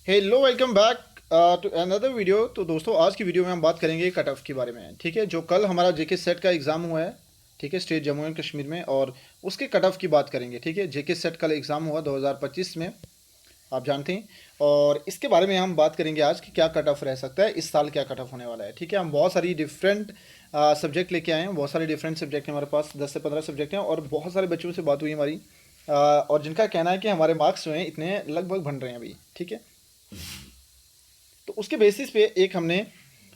Hello, welcome back to another video. तो दोस्तों, आज की वीडियो में हम बात करेंगे कट ऑफ के बारे में। ठीक है, जो कल हमारा जेके सेट का एग्ज़ाम हुआ है, ठीक है, स्टेट जम्मू एंड कश्मीर में, और उसके कट ऑफ की बात करेंगे। ठीक है, जेके सेट कल एग्ज़ाम हुआ 2025 में, आप जानते हैं। और इसके बारे में हम बात करेंगे आज कि क्या कट ऑफ रह सकता है, इस साल क्या कट ऑफ होने वाला है। ठीक है, हम बहुत सारी डिफरेंट सब्जेक्ट लेके आए हैं, बहुत सारे डिफरेंट सब्जेक्ट हैं हमारे पास, 10 से 15 सब्जेक्ट हैं, और बहुत सारे बच्चों से बात हुई हमारी, और जिनका कहना है कि हमारे मार्क्स जो हैं इतने लगभग बन रहे हैं अभी। ठीक है, तो उसके बेसिस पे एक हमने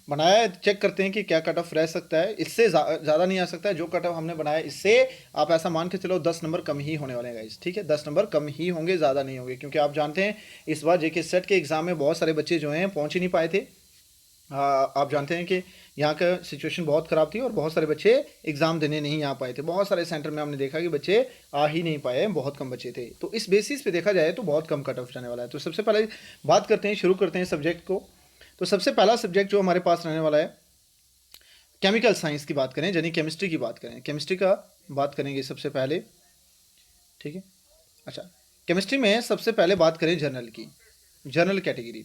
बनाया है, चेक करते हैं कि क्या कट ऑफ रह सकता है। इससे ज़्यादा नहीं आ सकता है। जो कट ऑफ हमने बनाया है, इससे आप ऐसा मान के चलो 10 नंबर कम ही होने वाले हैं गाइस। ठीक है, 10 नंबर कम ही होंगे, ज़्यादा नहीं होंगे, क्योंकि आप जानते हैं इस बार जेके सेट के एग्ज़ाम में बहुत सारे बच्चे जो हैं पहुंच ही नहीं पाए थे। आप जानते हैं कि यहाँ का सिचुएशन बहुत ख़राब थी और बहुत सारे बच्चे एग्ज़ाम देने नहीं आ पाए थे। बहुत सारे सेंटर में हमने देखा कि बच्चे आ ही नहीं पाए, बहुत कम बच्चे थे। तो इस बेसिस पे देखा जाए तो बहुत कम कट ऑफ जाने वाला है। तो सबसे पहले बात करते हैं, शुरू करते हैं सब्जेक्ट को। तो सबसे पहला सब्जेक्ट जो हमारे पास रहने वाला है, केमिकल साइंस की बात करें, यानी केमिस्ट्री की बात करें, केमिस्ट्री का बात करेंगे सबसे पहले। ठीक है, अच्छा, केमिस्ट्री में सबसे पहले बात करें जनरल की, जनरल कैटेगरी।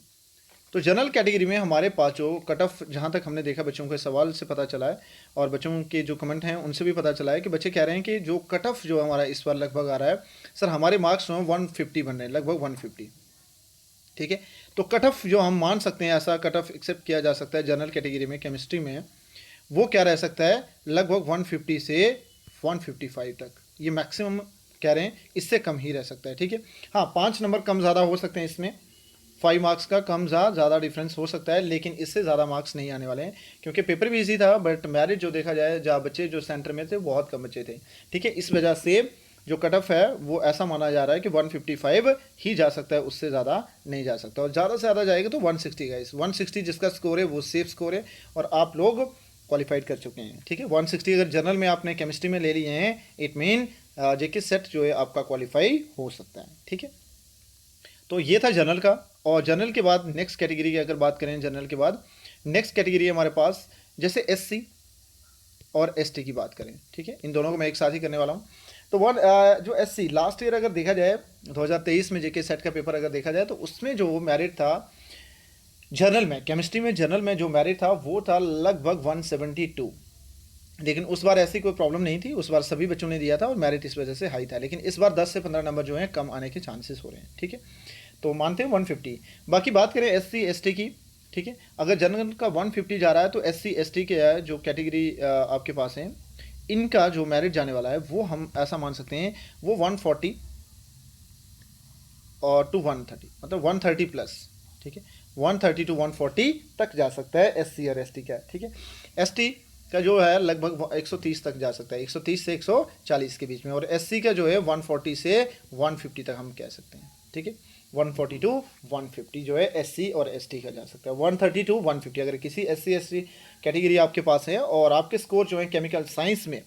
तो जनरल कैटेगरी में हमारे पास जो कट ऑफ, जहाँ तक हमने देखा बच्चों के सवाल से पता चला है और बच्चों के जो कमेंट हैं उनसे भी पता चला है कि बच्चे कह रहे हैं कि जो कट ऑफ जो हमारा इस बार लगभग आ रहा है, सर हमारे मार्क्स जो 150 बन रहे हैं, लगभग 150। ठीक है, तो कट ऑफ जो हम मान सकते हैं, ऐसा कट ऑफ एक्सेप्ट किया जा सकता है जनरल कैटेगरी में केमिस्ट्री में, वो क्या रह सकता है, लगभग 150 से 155 तक, ये मैक्सिमम कह रहे हैं, इससे कम ही रह सकता है। ठीक है, हाँ 5 नंबर कम ज़्यादा हो सकते हैं इसमें, 5 मार्क्स का कम ज़्यादा डिफरेंस हो सकता है, लेकिन इससे ज़्यादा मार्क्स नहीं आने वाले हैं, क्योंकि पेपर भी इजी था, बट मेरिट जो देखा जाए, जहाँ बच्चे जो सेंटर में थे बहुत कम बच्चे थे। ठीक है, इस वजह से जो कट ऑफ है वो ऐसा माना जा रहा है कि 155 ही जा सकता है, उससे ज़्यादा नहीं जा सकता, और ज़्यादा से ज़्यादा जाएगा तो 160 का, इस 160 जिसका स्कोर है वो सेफ स्कोर है, और आप लोग क्वालिफाइड कर चुके हैं। ठीक है, 160 अगर जनरल में आपने केमिस्ट्री में ले लिए हैं, इट मीन जेके सेट जो है आपका क्वालिफाई हो सकता है। ठीक है, तो ये था जनरल का। और जनरल के बाद नेक्स्ट कैटेगरी की अगर बात करें, जनरल के बाद नेक्स्ट कैटेगरी है हमारे पास, जैसे एससी और एसटी की बात करें। ठीक है, इन दोनों को मैं एक साथ ही करने वाला हूँ। तो जो एससी लास्ट ईयर अगर देखा जाए, 2023 में जेके सेट का पेपर अगर देखा जाए, तो उसमें जो मेरिट था जनरल में, केमिस्ट्री में जनरल में जो मेरिट था वो था लगभग 172। लेकिन उस बार ऐसी कोई प्रॉब्लम नहीं थी, उस बार सभी बच्चों ने दिया था और मेरिट इस वजह से हाई था। लेकिन इस बार 10 से 15 नंबर जो हैं कम आने के चांसेस हो रहे हैं। ठीक है, तो मानते हैं 150। बाकी बात करें एससी एसटी की। ठीक है, अगर जनरल का 150 जा रहा है, तो एससी एसटी के जो कैटेगरी आपके पास है, इनका जो मेरिट जाने वाला है वो हम ऐसा मान सकते हैं वो 140 और टू 130, मतलब 130 प्लस। ठीक है, 130 टू 140 तक जा सकता है एससी और एसटी का। ठीक है, एसटी का जो है लगभग 130 तक जा सकता है, 130 से 140 के बीच में, और एससी का जो है 140 से 150 तक हम कह सकते हैं। ठीक है, 140 टू 150 जो है एससी और एसटी का जा सकता है, 130 टू 150। अगर किसी एससी एसटी कैटेगरी आपके पास है और आपके स्कोर जो है केमिकल साइंस में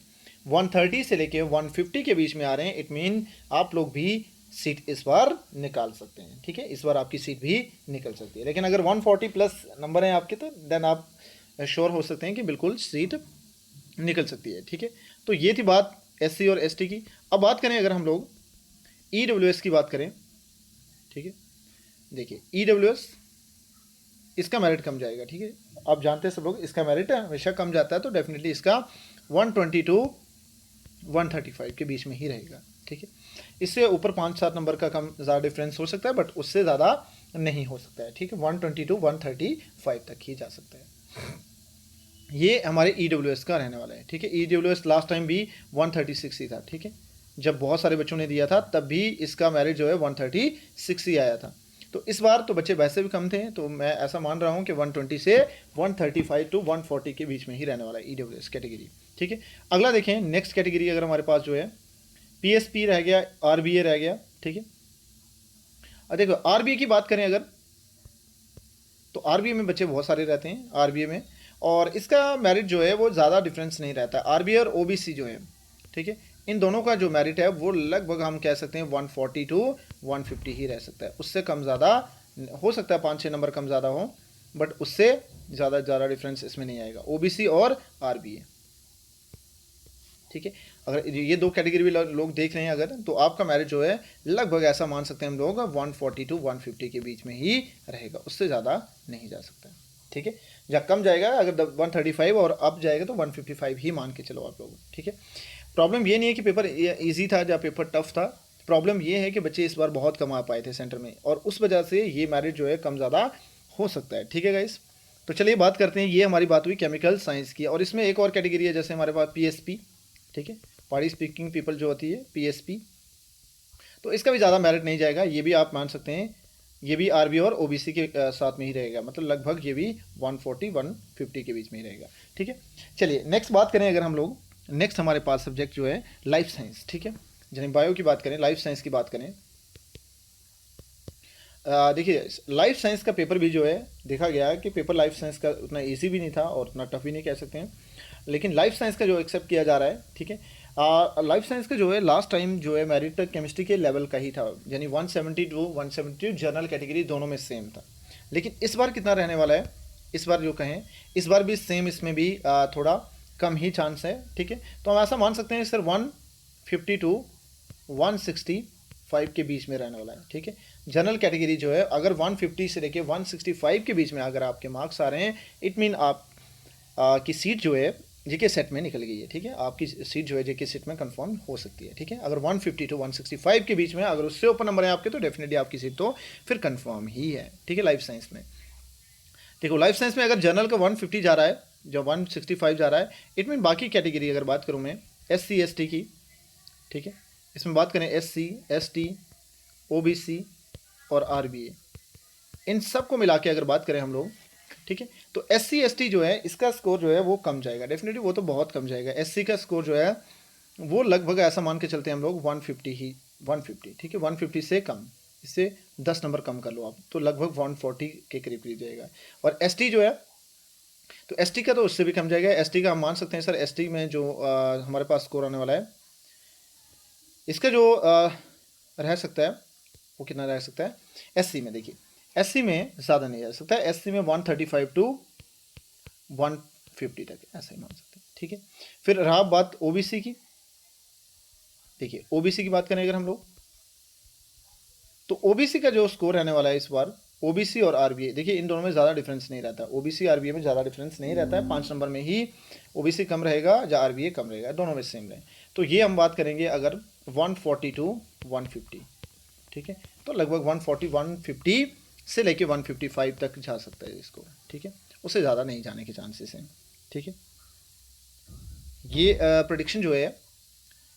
130 से लेके 150 के बीच में आ रहे हैं, इट मीन आप लोग भी सीट इस बार निकाल सकते हैं। ठीक है, इस बार आपकी सीट भी निकल सकती है। लेकिन अगर 140 प्लस नंबर हैं आपके, तो देन आप श्योर हो सकते हैं कि बिल्कुल सीट निकल सकती है। ठीक है, तो ये थी बात एससी और एसटी की। अब बात करें अगर हम लोग ईडब्ल्यूएस की बात करें। ठीक है, देखिए ईडब्ल्यूएस, इसका मेरिट कम जाएगा। ठीक है, आप जानते हैं सब लोग, इसका मेरिट हमेशा कम जाता है, तो डेफिनेटली इसका 120 टू 135 के बीच में ही रहेगा। ठीक है, इससे ऊपर 5-7 नंबर का कम ज़्यादा डिफरेंस हो सकता है, बट उससे ज़्यादा नहीं हो सकता है। ठीक है, 120 टू 135 तक ही जा सकता है। ये हमारे ईडब्ल्यूएस का रहने वाला है। ठीक है, ईडब्ल्यूएस लास्ट टाइम भी 136 ही था। ठीक है, जब बहुत सारे बच्चों ने दिया था तब भी इसका मेरिट जो है 136 ही आया था। तो इस बार तो बच्चे वैसे भी कम थे, तो मैं ऐसा मान रहा हूँ कि 120 से 135 टू 140 के बीच में ही रहने वाला है ईडब्ल्यूएस कैटेगरी। ठीक है, अगला देखें नेक्स्ट कैटेगरी अगर हमारे पास जो है पीएसपी रह गया, आरबीए रह गया। ठीक है, अब देखो आरबीए की बात करें अगर, तो आरबीए में बच्चे बहुत सारे रहते हैं आरबीए में, और इसका मेरिट जो है वो ज़्यादा डिफरेंस नहीं रहता है, आरबीए और ओबीसी जो है। ठीक है, इन दोनों का जो मेरिट है वो लगभग हम कह सकते हैं 140 टू 150 ही रह सकता है, उससे कम ज़्यादा हो सकता है, 5-6 नंबर कम ज़्यादा हो, बट उससे ज़्यादा डिफरेंस इसमें नहीं आएगा, ओबीसी और आरबीए। ठीक है, अगर ये दो कैटेगरी भी लोग देख रहे हैं अगर, तो आपका मेरिट जो है लगभग ऐसा मान सकते हैं हम लोग 140 टू 150 के बीच में ही रहेगा, उससे ज़्यादा नहीं जा सकता। ठीक है, जहाँ कम जाएगा अगर 135 और अप जाएगा तो 155 ही मान के चलो आप लोग। ठीक है, प्रॉब्लम ये नहीं है कि पेपर ईजी था या पेपर टफ था, प्रॉब्लम ये है कि बच्चे इस बार बहुत कम आ पाए थे सेंटर में, और उस वजह से ये मेरिट जो है कम ज़्यादा हो सकता है। ठीक है गाइस, तो चलिए बात करते हैं, ये हमारी बात हुई केमिकल साइंस की, और इसमें एक और कैटेगरी है, जैसे हमारे पास पीएसपी, ठीक है, पार्टी स्पीकिंग पीपल जो होती है पीएसपी, तो इसका भी ज़्यादा मेरिट नहीं जाएगा, ये भी आप मान सकते हैं, ये भी आरबी और ओबीसी के साथ में ही रहेगा, मतलब लगभग ये भी 140 150 के बीच में ही रहेगा। ठीक है, चलिए नेक्स्ट बात करें अगर हम लोग, नेक्स्ट हमारे पास सब्जेक्ट जो है लाइफ साइंस। ठीक है, यानी बायो की बात करें, लाइफ साइंस की बात करें, देखिए लाइफ साइंस का पेपर भी जो है देखा गया है कि पेपर लाइफ साइंस का उतना इजी भी नहीं था और उतना टफ भी नहीं कह सकते हैं, लेकिन लाइफ साइंस का जो एक्सेप्ट किया जा रहा है। ठीक है, लाइफ साइंस का जो है लास्ट टाइम जो है मेरिट केमिस्ट्री के लेवल का ही था, यानी 172 जनरल कैटेगरी दोनों में सेम था, लेकिन इस बार कितना रहने वाला है, इस बार जो कहें इस बार भी सेम, इसमें भी थोड़ा कम ही चांस है। ठीक है, तो हम ऐसा मान सकते हैं सर 150 टू 165 के बीच में रहने वाला है। ठीक है, जनरल कैटेगरी जो है अगर 150 से लेके 165 के बीच में अगर आपके मार्क्स आ रहे हैं, इट मीन आप की सीट जो है जेके सेट में निकल गई है। ठीक है, आपकी सीट जो है जेके सेट में कंफर्म हो सकती है। ठीक है, अगर 150 टू 165 के बीच में अगर उससे ऊपर नंबर है आपके, तो डेफिनेटली आपकी सीट तो फिर कंफर्म ही है। ठीक है, लाइफ साइंस में देखो, लाइफ साइंस में अगर जनरल का 150 जा रहा है, जो 165 जा रहा है, इट मीन बाकी कैटेगरी अगर बात करूँ मैं SC ST की, ठीक है, इसमें बात करें SC ST OBC और RBA, इन सब को मिला के अगर बात करें हम लोग, ठीक है, तो SC ST जो है इसका स्कोर जो है वो कम जाएगा, डेफिनेटली वो तो बहुत कम जाएगा। SC का स्कोर जो है वो लगभग ऐसा मान के चलते हैं हम लोग 150, ठीक है, 150 से कम, इससे 10 नंबर कम कर लो आप, तो लगभग 140 के करीब जाएगा। और ST जो है, तो ST का तो उससे भी कम जाएगा। ST का हम मान सकते हैं सर, ST में जो हमारे पास स्कोर आने वाला है, इसका जो रह सकता है वो कितना रह सकता है, SC में देखिए, SC में ज़्यादा नहीं जा सकता है, SC में 135 टू 150 तक ऐसा ही मान सकते हैं। ठीक है, फिर रहा बात OBC की, देखिए OBC की बात करें अगर हम लोग, तो OBC का जो स्कोर रहने वाला है इस बार, OBC और RBA, देखिए इन दोनों में ज़्यादा डिफरेंस नहीं रहता, OBC RBA में ज़्यादा डिफरेंस नहीं रहता है, 5 नंबर में ही OBC कम रहेगा या RBA कम रहेगा, दोनों में सेम रहे। तो ये हम बात करेंगे अगर 140 टू 150, ठीक है, तो लगभग 140 150 से लेके 155 तक जा सकता है इसको। ठीक है, उससे ज़्यादा नहीं जाने के चांसेस हैं। ठीक है, ये प्रेडिक्शन जो है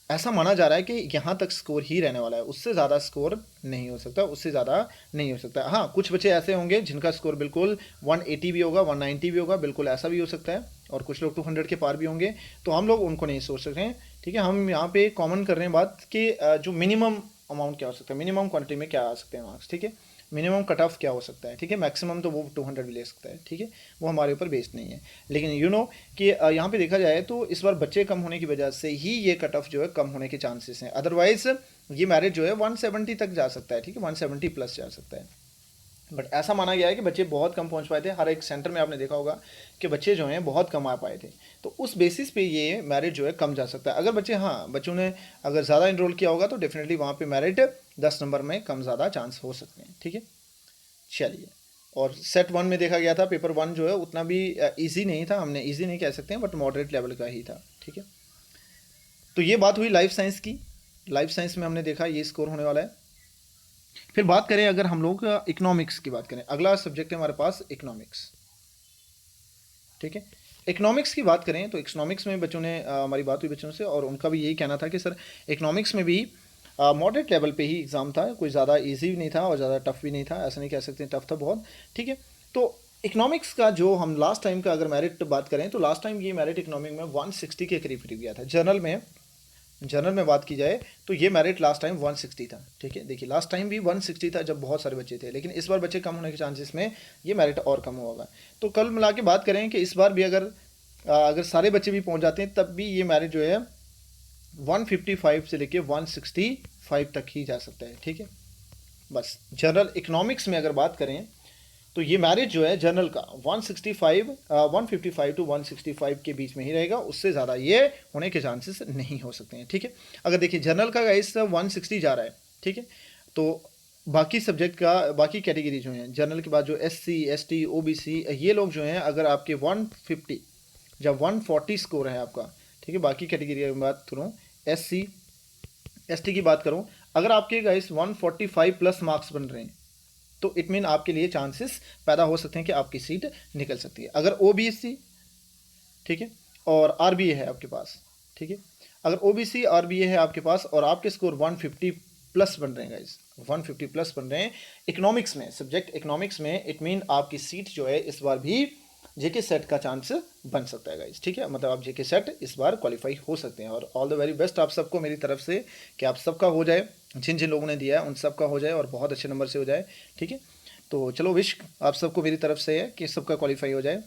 ऐसा माना जा रहा है कि यहाँ तक स्कोर ही रहने वाला है, उससे ज़्यादा स्कोर नहीं हो सकता, उससे ज़्यादा नहीं हो सकता। हाँ, कुछ बच्चे ऐसे होंगे जिनका स्कोर बिल्कुल 180 भी होगा, 190 भी होगा, बिल्कुल ऐसा भी हो सकता है, और कुछ लोग 200 के पार भी होंगे, तो हम लोग उनको नहीं सोच सकते हैं। ठीक है, हम यहाँ पे कॉमन कर रहे हैं बात कि जो मिनिमम अमाउंट क्या हो सकता है, मिनिमम क्वांटिटी में क्या आ सकते हैं मार्क्स। ठीक है, मिनिमम कट ऑफ क्या हो सकता है। ठीक है, मैक्सिमम तो वो 200 भी ले सकता है। ठीक है, वो हमारे ऊपर बेस्ड नहीं है, लेकिन कि यहाँ पे देखा जाए तो इस बार बच्चे कम होने की वजह से ही ये कट ऑफ जो है कम होने के चांसेस हैं, अदरवाइज ये मेरिट जो है 170 तक जा सकता है। ठीक है, 170 प्लस जा सकता है, बट ऐसा माना गया है कि बच्चे बहुत कम पहुंच पाए थे, हर एक सेंटर में आपने देखा होगा कि बच्चे जो हैं बहुत कम आ पाए थे, तो उस बेसिस पे ये मेरिट जो है कम जा सकता है। अगर बच्चों ने अगर ज़्यादा इनरोल किया होगा तो डेफिनेटली वहाँ पे मेरिट 10 नंबर में कम ज़्यादा चांस हो सकते हैं। ठीक है, चलिए, और सेट 1 में देखा गया था, पेपर 1 जो है उतना भी ईजी नहीं था, हमने ईजी नहीं कह सकते हैं, बट मॉडरेट लेवल का ही था। ठीक है, तो ये बात हुई लाइफ साइंस की, लाइफ साइंस में हमने देखा ये स्कोर होने वाला है। फिर बात करें अगर हम लोग इकोनॉमिक्स की बात करें, अगला सब्जेक्ट है हमारे पास इकोनॉमिक्स। ठीक है, इकोनॉमिक्स की बात करें तो इकोनॉमिक्स में बच्चों ने हमारी बात हुई बच्चों से, और उनका भी यही कहना था कि सर इकोनॉमिक्स में भी मॉडरेट लेवल पे ही एग्ज़ाम था, कोई ज़्यादा इजी भी नहीं था और ज़्यादा टफ भी नहीं था, ऐसा नहीं कह सकते टफ था बहुत। ठीक है, तो इकोनॉमिक्स का जो हम लास्ट टाइम का अगर मेरिट बात करें तो लास्ट टाइम ये मेरिट इकोनॉमिक में 160 के करीब गया था। जनरल में बात की जाए तो ये मेरिट लास्ट टाइम 160 था। ठीक है, देखिए लास्ट टाइम भी 160 था जब बहुत सारे बच्चे थे, लेकिन इस बार बच्चे कम होने के चांसेस में ये मेरिट और कम होगा। तो कल मिला के बात करें कि इस बार भी अगर सारे बच्चे भी पहुंच जाते हैं तब भी ये मेरिट जो है 155 से लेके 165 तक ही जा सकता है। ठीक है, बस जनरल इकोनॉमिक्स में अगर बात करें तो ये मैरिट जो है जनरल का 155 टू 165 के बीच में ही रहेगा, उससे ज़्यादा ये होने के चांसेस नहीं हो सकते हैं। ठीक है, अगर देखिए जनरल का गाइस 160 जा रहा है, ठीक है, तो बाकी सब्जेक्ट का बाकी कैटेगरी जो हैं जनरल के बाद जो SC ST OBC ये लोग जो हैं अगर आपके 150 जब 140 स्कोर है आपका, ठीक है, बाकी कैटेगरी की बात करूँ SC ST की बात करूँ, अगर आपके गाइस 145 प्लस मार्क्स बन रहे हैं तो इट मीन आपके लिए चांसेस पैदा हो सकते हैं कि आपकी सीट निकल सकती है। अगर OBC, ठीक है, और RBA है आपके पास, ठीक है, अगर OBC RBA है आपके पास और आपके स्कोर 150 प्लस बन रहे हैं गाइस, 150 प्लस बन रहे हैं इकोनॉमिक्स में, सब्जेक्ट इकोनॉमिक्स में, इट मीन आपकी सीट जो है इस बार भी जेके सेट का चांस बन सकता है गाइस। ठीक है, मतलब आप जेके सेट इस बार क्वालिफाई हो सकते हैं और ऑल द वेरी बेस्ट आप सबको मेरी तरफ से कि आप सबका हो जाए, जिन जिन लोगों ने दिया है उन सबका हो जाए और बहुत अच्छे नंबर से हो जाए। ठीक है, तो चलो विश आप सबको मेरी तरफ से है कि सबका क्वालिफाई हो जाए।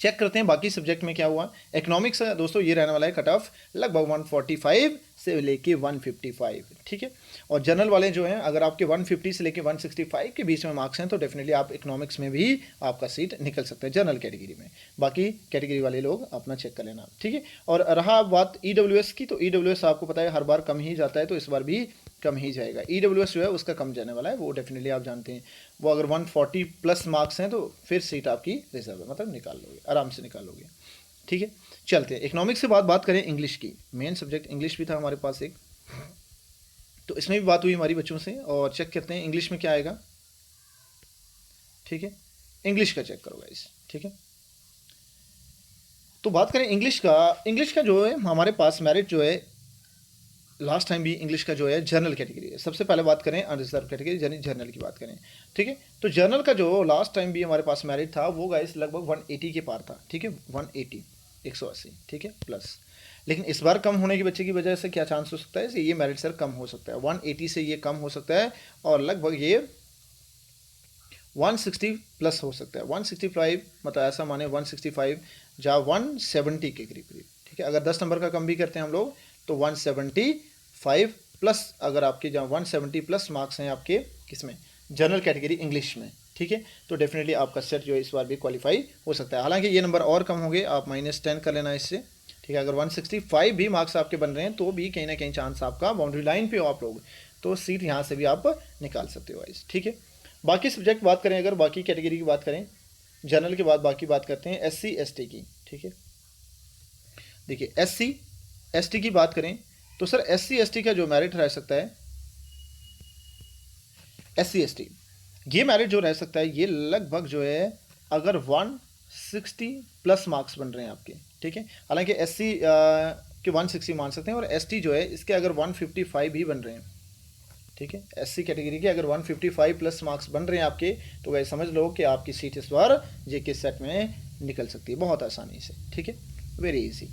चेक करते हैं बाकी सब्जेक्ट में क्या हुआ। इकोनॉमिक्स दोस्तों ये रहने वाला है कट ऑफ लगभग 145 से लेके 155, ठीक है, और जनरल वाले जो हैं अगर आपके 150 से लेके 165 के बीच में मार्क्स हैं तो डेफिनेटली आप इकोनॉमिक्स में भी आपका सीट निकल सकता है जनरल कैटेगरी में। बाकी कैटेगरी वाले लोग अपना चेक कर लेना, ठीक है। और रहा बात EWS की, तो EWS आपको पता है हर बार कम ही जाता है, तो इस बार भी कम ही जाएगा। EWS जो है उसका कम जाने वाला है, वो डेफिनेटली आप जानते हैं। वो अगर 140 प्लस मार्क्स हैं तो फिर सीट आपकी रिजर्व है, मतलब निकाल लोगे, आराम से निकाल लोगे। ठीक है, चलते हैं इकोनॉमिक्स से बात करें इंग्लिश की। मेन सब्जेक्ट इंग्लिश भी था हमारे पास एक, तो इसमें भी बात हुई हमारी बच्चों से और चेक करते हैं इंग्लिश में क्या आएगा। ठीक है, इंग्लिश का चेक करो गाइस। ठीक है, तो बात करें इंग्लिश का जो है हमारे पास मेरिट जो है लास्ट टाइम भी इंग्लिश का जो है जनरल कैटेगरी है। सबसे पहले बात करें अनरिजर्व कैटेगरी यानी जनरल की बात करें, ठीक है, तो जनरल का जो लास्ट टाइम भी हमारे पास मेरिट था वो गाइस लगभग 180 के पार था। ठीक है, 180 180, ठीक है, प्लस। लेकिन इस बार कम होने के बच्चे की वजह से क्या चांस हो सकता है, ये मेरिट सर कम हो सकता है, 180 से ये कम हो सकता है और लगभग ये 160 प्लस हो सकता है, 165, मतलब ऐसा माने 165 या 170 के करीब करीब। ठीक है, अगर 10 नंबर का कम भी करते हैं हम लोग तो 175 प्लस, अगर आपके जहाँ 170 प्लस मार्क्स हैं आपके किसमें, जनरल कैटेगरी इंग्लिश में, ठीक है, तो डेफिनेटली आपका सेट जो है इस बार भी क्वालिफाई हो सकता है। हालांकि ये नंबर और कम होंगे, आप -10 कर लेना इससे। ठीक है, अगर 165 भी मार्क्स आपके बन रहे हैं तो भी कहीं ना कहीं चांस आपका बाउंड्री लाइन पे हो आप लोग, तो सीट यहाँ से भी आप निकाल सकते हो वाइस। ठीक है, बाकी सब्जेक्ट बात करें, अगर बाकी कैटेगरी की बात करें जनरल के बाद बाकी बात करते हैं SC ST की। ठीक है, देखिए SC ST की बात करें तो सर SC ST का जो मेरिट रह सकता है, SC ST ये मेरिट जो रह सकता है ये लगभग जो है अगर 160 प्लस मार्क्स बन रहे हैं आपके। ठीक है, हालांकि SC के 160 मान सकते हैं और ST जो है इसके अगर 155 भी बन रहे हैं। ठीक है, SC कैटेगरी के अगर 155 प्लस मार्क्स बन रहे हैं आपके तो वह समझ लो कि आपकी सीट इस बार जेके सेट में निकल सकती है बहुत आसानी से। ठीक है, वेरी इजी।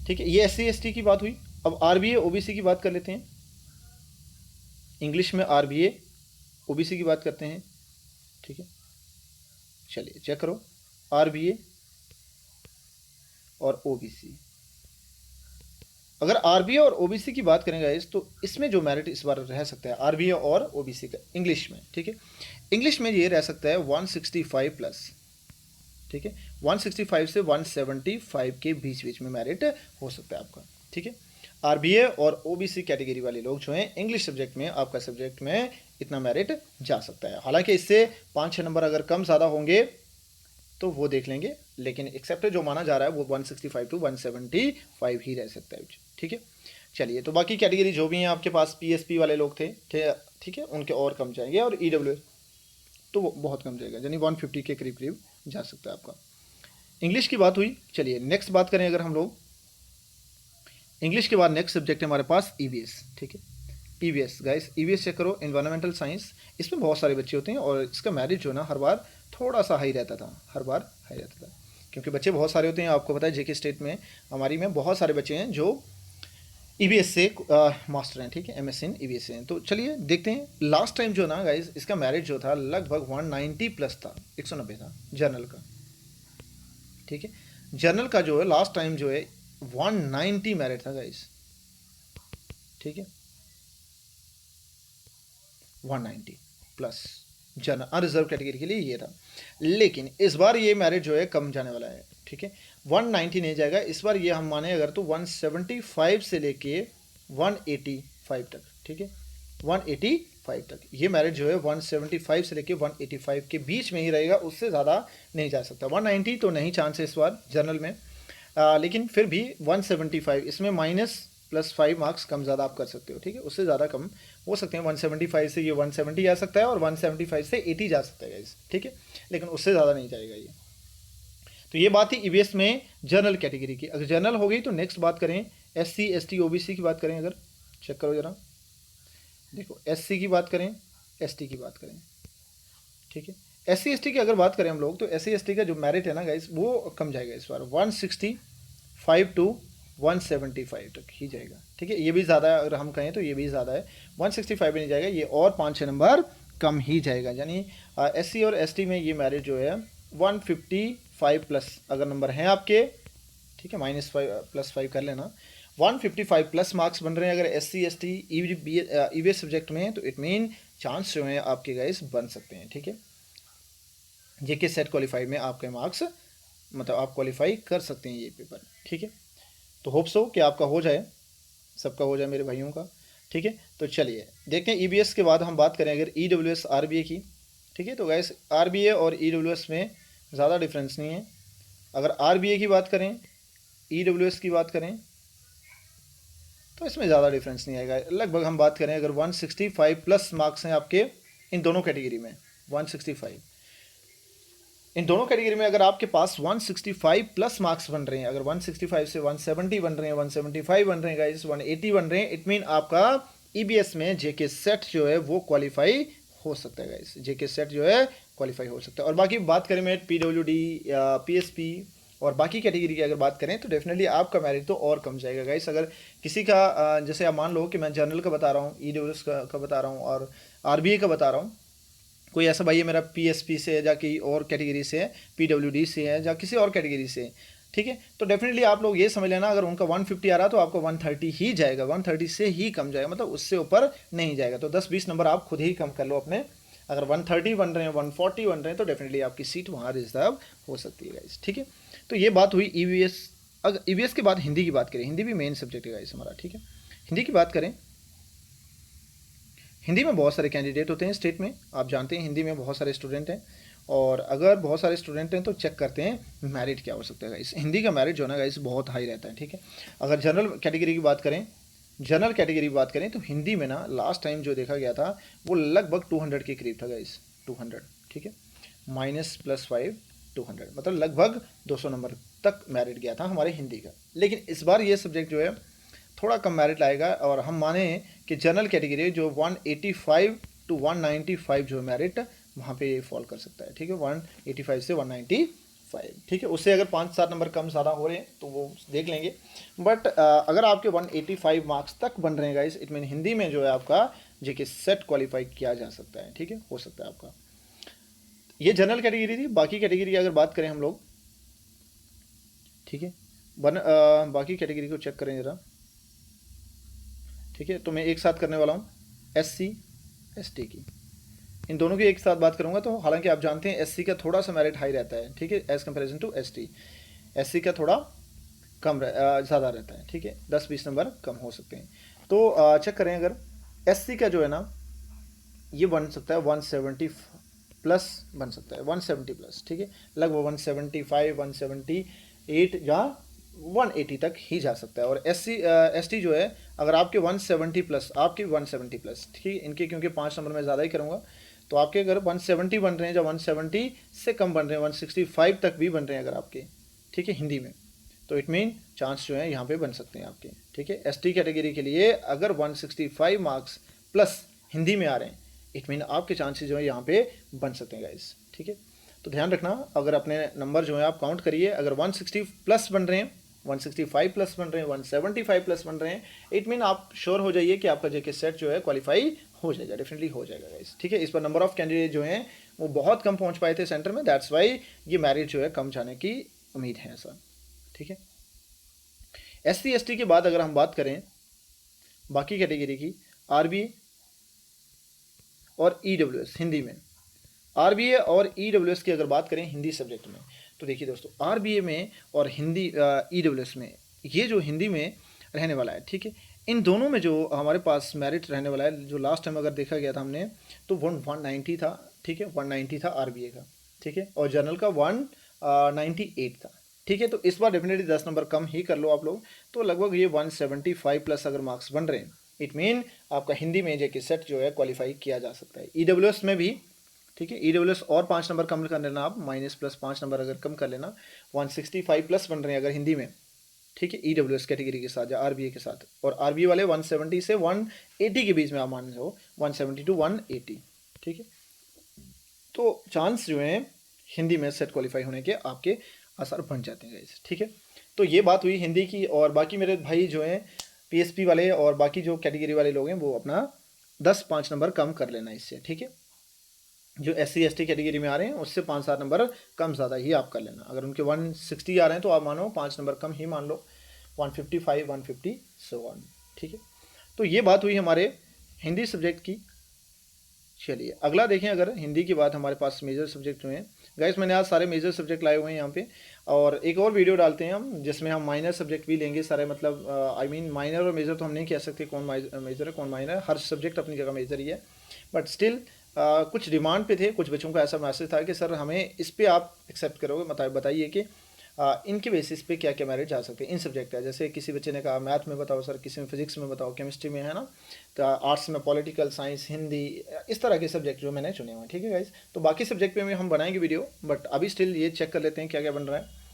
ठीक है, ये SC ST की बात हुई। अब RBA OBC की बात कर लेते हैं। इंग्लिश में RBA OBC की बात करते हैं। ठीक है, चलिए चेक करो RBA और OBC। अगर RBA और OBC की बात करेंगे इस तो इसमें जो मेरिट इस बार रह सकता है RBA और OBC का इंग्लिश में। ठीक है, इंग्लिश में ये रह सकता है 165 प्लस। ठीक है, 165 से 175 के बीच बीच में मेरिट हो सकता है आपका। ठीक है, RBA और OBC कैटेगरी वाले लोग जो हैं इंग्लिश सब्जेक्ट में आपका सब्जेक्ट में इतना मेरिट जा सकता है। हालांकि इससे 5-6 नंबर अगर कम ज़्यादा होंगे तो वो देख लेंगे, लेकिन एक्सेप्टेड जो माना जा रहा है वो 165 टू 175 ही रह सकता है। ठीक है, चलिए तो बाकी कैटेगरी जो भी हैं आपके पास PSP वाले लोग थे, ठीक है, उनके और कम जाएंगे और EWS तो वो बहुत कम जाएगा, यानी 150 के करीब करीब जा सकता है आपका। इंग्लिश की बात हुई। चलिए नेक्स्ट बात करें अगर हम लोग इंग्लिश के बाद नेक्स्ट सब्जेक्ट है हमारे पास EVS। ठीक है, EVS गाइस, EVS चेक करो, इन्वायरमेंटल साइंस। इसमें बहुत सारे बच्चे होते हैं और इसका मेरिट जो है ना हर बार थोड़ा सा हाई रहता था, हर बार हाई रहता था क्योंकि बच्चे बहुत सारे होते हैं। आपको पता है जेके स्टेट में हमारी में बहुत सारे बच्चे हैं जो EVS से मास्टर हैं। ठीक है, MS इन EVS से हैं। तो चलिए देखते हैं लास्ट टाइम जो ना गाइस इसका मेरिट जो था लगभग 190 प्लस था, 190 था जनरल का। ठीक है, जनरल का जो है लास्ट टाइम जो है 190 मेरिट था गाइस। ठीक है, 190 प्लस जनरल अनरिजर्व कैटेगरी के लिए ये था। लेकिन इस बार ये मेरिट जो है कम जाने वाला है, ठीक है, 190 नहीं जाएगा इस बार, ये हम माने अगर तो 175 से लेके 185 तक, ठीक है, 185 तक ये मेरिट जो है 175 से लेके 185 के बीच में ही रहेगा, उससे ज़्यादा नहीं जा सकता। 190 तो नहीं चांस है इस बार जनरल में, लेकिन फिर भी 175 इसमें -+5 मार्क्स कम ज़्यादा आप कर सकते हो, ठीक है, उससे ज़्यादा कम हो सकते हैं। 175 से ये 170 जा सकता है और 175 से 80 जा सकता है गाइस, ठीक है, लेकिन उससे ज़्यादा नहीं जाएगा ये। तो ये बात थी ईवीएस में जनरल कैटेगरी की। अगर जनरल हो गई तो नेक्स्ट बात करें एससी एसटी ओबीसी की बात करें, अगर चेक करो ज़रा, देखो एससी की बात करें, एसटी की बात करें, ठीक है, एससी एसटी की अगर बात करें हम लोग तो एससी एसटी का जो मेरिट है ना गाइस वो कम जाएगा इस बार, 165 टू 175 तक ही जाएगा, ठीक है, ये भी ज़्यादा है, अगर हम कहें तो ये भी ज़्यादा है, 165 भी नहीं जाएगा, ये और 5-6 नंबर कम ही जाएगा। यानी एससी और एसटी में ये मेरिट जो है 155+ अगर नंबर हैं आपके, ठीक है, -5 + 5 कर लेना, 155+ मार्क्स बन रहे हैं अगर एससी एसटी ईवीएस सब्जेक्ट में, तो इट मीन चांस जो है आपके गाइस बन सकते हैं, ठीक है, जेके सेट क्वालिफाई में आपके मार्क्स मतलब आप क्वालिफाई कर सकते हैं ये पेपर, ठीक है। तो होप सो कि आपका हो जाए, सबका हो जाए मेरे भाइयों का, ठीक है। तो चलिए देखते हैं ईबीएस के बाद हम बात करें अगर ईडब्ल्यूएस आरबीए की, ठीक है। तो गाइस आरबीए और ईडब्ल्यूएस में ज़्यादा डिफरेंस नहीं है। अगर आरबीए की बात करें, ईडब्ल्यूएस की बात करें तो इसमें ज़्यादा डिफरेंस नहीं आएगा। लगभग हम बात करें अगर 165+ मार्क्स हैं आपके इन दोनों कैटेगरी में, 165 इन दोनों कैटेगरी में अगर आपके पास 165+ मार्क्स बन रहे हैं, अगर 165 से 170 बन रहे हैं, 175 बन रहे हैं गाइस, 180 बन रहे हैं, इट मीन आपका ईबीएस में जेके सेट जो है वो क्वालिफाई हो सकता है गाइस, जेके सेट जो है क्वालिफाई हो सकता है। और बाकी बात करें मैं पीडब्ल्यूडी या पीएसपी और बाकी कैटेगरी की अगर बात करें तो डेफिनेटली आपका मेरिट तो और कम जाएगा गाइस। अगर किसी का जैसे आप मान लो कि मैं जनरल का बता रहा हूँ, ईडब्ल्यूएस का बता रहा हूँ और आरबीए का बता रहा हूँ, कोई ऐसा भाई है मेरा पीएसपी से है या कहीं और कैटेगरी से है, पीडब्ल्यूडी से है या किसी और कैटेगरी से है, ठीक है, तो डेफिनेटली आप लोग ये समझ लेना अगर उनका 150 आ रहा तो आपको 130 ही जाएगा, 130 से ही कम जाएगा, मतलब उससे ऊपर नहीं जाएगा। तो 10-20 नंबर आप खुद ही कम कर लो अपने। अगर 130 बन रहे हैं, 140 बन रहे हैं तो डेफिनेटली आपकी सीट वहाँ रिजर्व हो सकती है गाइस, ठीक है। तो ये बात हुई ईवीएस। अगर ईवीएस के बाद हिंदी की बात करें, हिंदी भी मेन सब्जेक्ट है गाइस हमारा, ठीक है। हिंदी की बात करें, हिंदी में बहुत सारे कैंडिडेट होते हैं स्टेट में, आप जानते हैं हिंदी में बहुत सारे स्टूडेंट हैं, और अगर बहुत सारे स्टूडेंट हैं तो चेक करते हैं मेरिट क्या हो सकता है गाइस। हिंदी का मेरिट जो है ना गाइस बहुत हाई रहता है, ठीक है। अगर जनरल कैटेगरी की बात करें, जनरल कैटेगरी की बात करें तो हिंदी में ना लास्ट टाइम जो देखा गया था वो लगभग 200 के करीब था गाइस, 200, ठीक है, -+5 200, मतलब लगभग 200 नंबर तक मेरिट गया था हमारे हिंदी का। लेकिन इस बार ये सब्जेक्ट जो है थोड़ा कम मेरिट लाएगा, और हम माने कि जनरल कैटेगरी जो 185 टू 195 जो मेरिट वहाँ पे फॉल कर सकता है, ठीक है, 185 से 195, ठीक है। उससे अगर 5-7 नंबर कम ज़्यादा हो रहे हैं तो वो देख लेंगे, बट अगर आपके 185 मार्क्स तक बन रहे हैं गाइस, इट मीन हिंदी में जो है आपका जेके सेट क्वालिफाई किया जा सकता है, ठीक है, हो सकता है आपका। ये जनरल कैटेगरी थी। बाकी कैटेगरी की अगर बात करें हम लोग, ठीक है, बाकी कैटेगरी को चेक करें ज़रा, ठीक है। तो मैं एक साथ करने वाला हूँ एससी एसटी की, इन दोनों की एक साथ बात करूंगा। तो हालांकि आप जानते हैं एससी का थोड़ा सा मेरिट हाई रहता है, ठीक है, as comparison to ST, SC का थोड़ा कम ज़्यादा रहता है, ठीक है, 10-20 नंबर कम हो सकते हैं। तो चेक करें अगर एससी का जो है ना ये बन सकता है 170+ बन सकता है, 170+, ठीक है, लगभग 175 178 या 180 तक ही जा सकता है। और एसटी जो है अगर आपके 170+, आपके 170+, ठीक है, इनके क्योंकि 5 नंबर मैं ज़्यादा ही करूँगा, तो आपके अगर 170 बन रहे हैं या 170 से कम बन रहे हैं, 165 तक भी बन रहे हैं अगर आपके, ठीक है, हिंदी में, तो इट मीन चांस जो है यहाँ पे बन सकते हैं आपके, ठीक है। एसटी कैटेगरी के लिए अगर 165 मार्क्स प्लस हिंदी में आ रहे हैं, इट मीन आपके चांसेस जो है यहाँ पे बन सकते हैं गाइस, ठीक है। तो ध्यान रखना, अगर अपने नंबर जो है आप काउंट करिए, अगर 160+ बन रहे हैं, 165+ बन रहे हैं, 175+ बन रहे हैं, इट मीन आप श्योर हो जाइए कि आपका जेके सेट जो है क्वालिफाई हो जाएगा, डेफिनेटली हो जाएगा गाइस, ठीक है। इस पर नंबर ऑफ कैंडिडेट जो हैं वो बहुत कम पहुंच पाए थे सेंटर में, दैट्स वाई ये मेरिट जो है कम जाने की उम्मीद है ऐसा, ठीक है। एससी एसटी के बाद अगर हम बात करें बाकी कैटेगरी की, आरबी और ईडब्ल्यूएस हिंदी में, आरबीए और ईडब्ल्यूएस की अगर बात करें हिंदी सब्जेक्ट में, तो देखिए दोस्तों आरबीए में और हिंदी ईडब्ल्यूएस में, ये जो हिंदी में रहने वाला है, ठीक है, इन दोनों में जो हमारे पास मेरिट रहने वाला है, जो लास्ट टाइम अगर देखा गया था हमने, तो 190 था, ठीक है, 190 था आरबीए का, ठीक है, और जनरल का 198 था, ठीक है। तो इस बार डेफिनेटली 10 नंबर कम ही कर लो आप लोग, तो लगभग ये 175 प्लस अगर मार्क्स बन रहे हैं, इट मीन आपका हिंदी में जेके सेट जो है क्वालिफाई किया जा सकता है। ईडब्ल्यूएस में भी, ठीक है, ईडब्ल्यूएस और 5 नंबर कम कर लेना आप, -+5 नंबर अगर कम कर लेना, 165 प्लस बन रहे हैं अगर हिंदी में, ठीक है, ईडब्ल्यूएस कैटेगरी के साथ या आरबीए के साथ, और आरबीए वाले 170 से 180 के बीच में आप मान लो, 170 to 180, ठीक है। तो चांस जो है हिंदी में सेट क्वालिफाई होने के आपके आसार बन जाते हैं गाइस, ठीक है। तो ये बात हुई हिंदी की, और बाकी मेरे भाई जो हैं पीएसपी वाले और बाकी जो कैटेगरी वाले लोग हैं वो अपना 10-5 नंबर कम कर लेना इससे, ठीक है। जो SC ST कैटेगरी में आ रहे हैं उससे 5-7 नंबर कम ज़्यादा ही आप कर लेना। अगर उनके 160 आ रहे हैं तो आप मानो 5 नंबर कम ही मान लो, 155, 150 सो ऑन, ठीक है। तो ये बात हुई हमारे हिंदी सब्जेक्ट की। चलिए अगला देखें, अगर हिंदी की बात, हमारे पास मेजर सब्जेक्ट जो हैं गाइस, मैंने आज सारे मेजर सब्जेक्ट लाए हुए हैं यहाँ पे, और एक और वीडियो डालते हैं हम जिसमें हम माइनर सब्जेक्ट भी लेंगे सारे, मतलब आई मीन माइनर और मेजर तो हम नहीं कह सकते कौन मेजर है कौन माइनर है, हर सब्जेक्ट अपनी जगह मेजर ही है, बट स्टिल कुछ डिमांड पे थे, कुछ बच्चों का ऐसा मैसेज था कि सर हमें इस पर आप एक्सेप्ट करोगे, बताइए कि इनके बेसिस पे क्या क्या मेरिट जा सकते हैं इन सब्जेक्ट है। जैसे किसी बच्चे ने कहा मैथ में बताओ सर, किसी में फिजिक्स में बताओ, केमिस्ट्री में है ना, तो आर्ट्स में पॉलिटिकल साइंस, हिंदी, इस तरह के सब्जेक्ट जो मैंने चुने हुए हैं, ठीक है गाइस। तो बाकी सब्जेक्ट पे हम बनाएंगे वीडियो, बट अभी स्टिल ये चेक कर लेते हैं क्या क्या बन रहा है।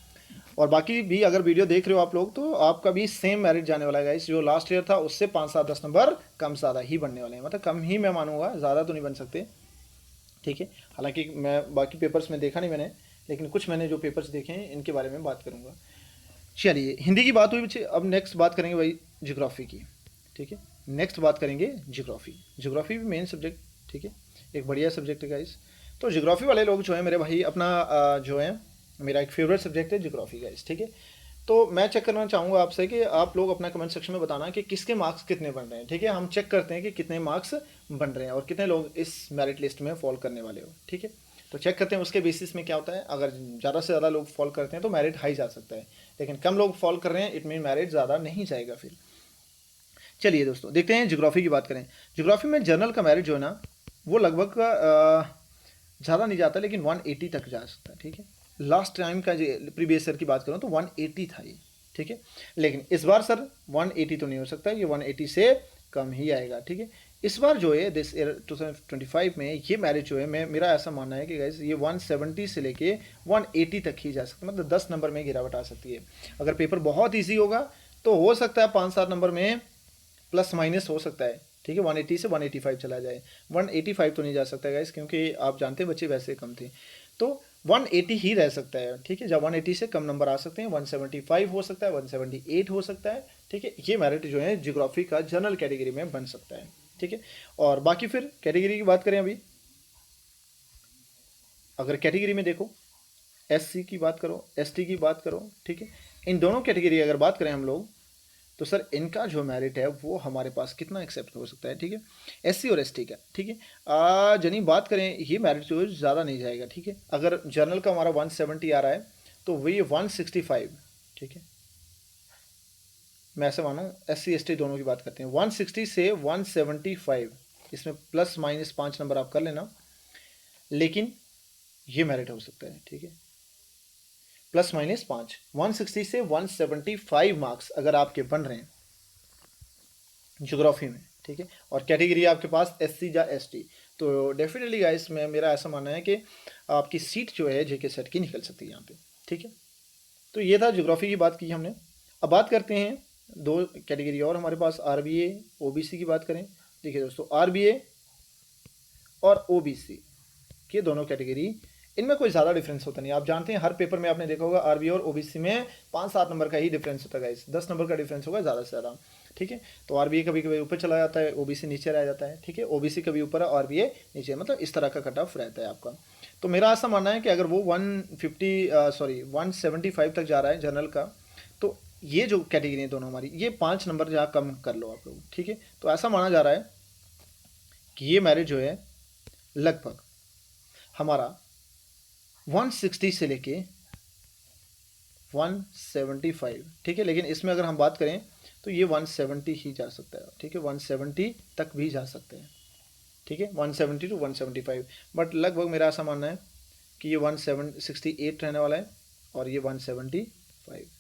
और बाकी भी अगर वीडियो देख रहे हो आप लोग, तो आपका भी सेम मेरिट जाने वाला है गाइस, जो लास्ट ईयर था उससे 5-7-10 नंबर कम ज़्यादा ही बनने वाले हैं, मतलब कम ही मैं मानूंगा, ज़्यादा तो नहीं बन सकते, ठीक है। हालांकि मैं बाकी पेपर्स में देखा नहीं मैंने, लेकिन कुछ मैंने जो पेपर्स देखे हैं इनके बारे में बात करूंगा। चलिए हिंदी की बात हुई बच्चे, अब नेक्स्ट बात करेंगे भाई ज्योग्राफी की, ठीक है। नेक्स्ट बात करेंगे ज्योग्राफी। ज्योग्राफी भी मेन सब्जेक्ट, ठीक है, एक बढ़िया सब्जेक्ट है गाइस। तो ज्योग्राफी वाले लोग जो है मेरे भाई, अपना जो है मेरा एक फेवरेट सब्जेक्ट है ज्योग्राफी गाइस, ठीक है। तो मैं चेक करना चाहूँगा आपसे कि आप लोग अपना कमेंट सेक्शन में बताना कि किसके मार्क्स कितने बन रहे हैं, ठीक है। हम चेक करते हैं कि कितने मार्क्स बन रहे हैं और कितने लोग इस मेरिट लिस्ट में फॉल करने वाले हो, ठीक है। तो चेक करते हैं उसके बेसिस में क्या होता है। अगर ज़्यादा से ज़्यादा लोग फॉल करते हैं तो मेरिट हाई जा सकता है, लेकिन कम लोग फॉल कर रहे हैं इट मीन मेरिट ज़्यादा नहीं जाएगा फिर। चलिए दोस्तों देखते हैं ज्योग्राफी की बात करें। ज्योग्राफी में जर्नल का मेरिट जो है ना, वो लगभग ज़्यादा नहीं जाता, लेकिन 180 तक जा सकता है, ठीक है। लास्ट टाइम का जो प्रीवियस ईयर की बात करूँ तो 180 था ये, ठीक है। लेकिन इस बार सर 180 तो नहीं हो सकता, ये 180 से कम ही आएगा, ठीक है। इस बार जो है दिस ईयर 2025 में ये मैरिज जो है, मेरा ऐसा मानना है कि गाइस ये 170 से लेके 180 तक ही जा सकता है, मतलब 10 नंबर में गिरावट आ सकती है। अगर पेपर बहुत ईजी होगा तो हो सकता है 5-7 नंबर में प्लस माइनस हो सकता है, ठीक है, 180 से 185 चला जाए। 185 तो नहीं जा सकता गाइस, क्योंकि आप जानते हैं बच्चे वैसे कम थे, तो 180 ही रह सकता है, ठीक है। जब 180 से कम नंबर आ सकते हैं, 175 हो सकता है, 178 हो सकता है, ठीक है। ये मेरिट जो है ज्योग्राफी का जनरल कैटेगरी में बन सकता है, ठीक है। और बाकी फिर कैटेगरी की बात करें, अभी अगर कैटेगरी में देखो, SC की बात करो, ST की बात करो, ठीक है, इन दोनों कैटेगरी अगर बात करें हम लोग, तो सर इनका जो मेरिट है वो हमारे पास कितना एक्सेप्ट हो सकता है, ठीक है, SC और ST का, ठीक है। जनी बात करें, ये मेरिट जो है ज़्यादा नहीं जाएगा, ठीक है। अगर जनरल का हमारा 170 आ रहा है तो वही 165, ठीक है, मैं ऐसे मानूँ SC ST दोनों की बात करते हैं, 160 से 175, इसमें प्लस माइनस 5 नंबर आप कर लेना, लेकिन ये मेरिट हो सकता है, ठीक है, +-5, 160 से 175 मार्क्स अगर आपके बन रहे हैं ज्योग्राफी में, ठीक है, और कैटेगरी आपके पास SC या ST, तो डेफिनेटली गाइस मेरा ऐसा मानना है कि आपकी सीट जो है जेके सेट की निकल सकती है यहाँ पे, ठीक है। तो ये था ज्योग्राफी की बात की हमने। अब बात करते हैं 2 कैटेगरी और हमारे पास, RBA OBC की बात करें। देखिए दोस्तों RBA और OBC के दोनों कैटेगरी, इनमें कोई ज़्यादा डिफरेंस होता नहीं। आप जानते हैं हर पेपर में आपने देखा होगा RBA और OBC में 5-7 नंबर का ही डिफरेंस होता है गाइस, 10 नंबर का डिफरेंस होगा ज़्यादा से ज़्यादा, ठीक है। तो RBA कभी कभी ऊपर चला जाता है, OBC नीचे रह जाता है, ठीक है। OBC कभी ऊपर है, RBA नीचे, मतलब इस तरह का कट ऑफ रहता है आपका। तो मेरा ऐसा मानना है कि अगर वो 175 तक जा रहा है जनरल का, तो ये जो कैटेगरी है दोनों हमारी, ये 5 नंबर जहाँ कम कर लो आप लोग, ठीक है। तो ऐसा माना जा रहा है कि ये मैरिज जो है लगभग हमारा 160 से लेके 175, ठीक है। लेकिन इसमें अगर हम बात करें तो ये 170 ही जा सकता है, ठीक है, 170 तक भी जा सकते हैं, ठीक है, 170 टू 175। बट लगभग मेरा ऐसा मानना है कि ये 168 रहने वाला है और ये 175,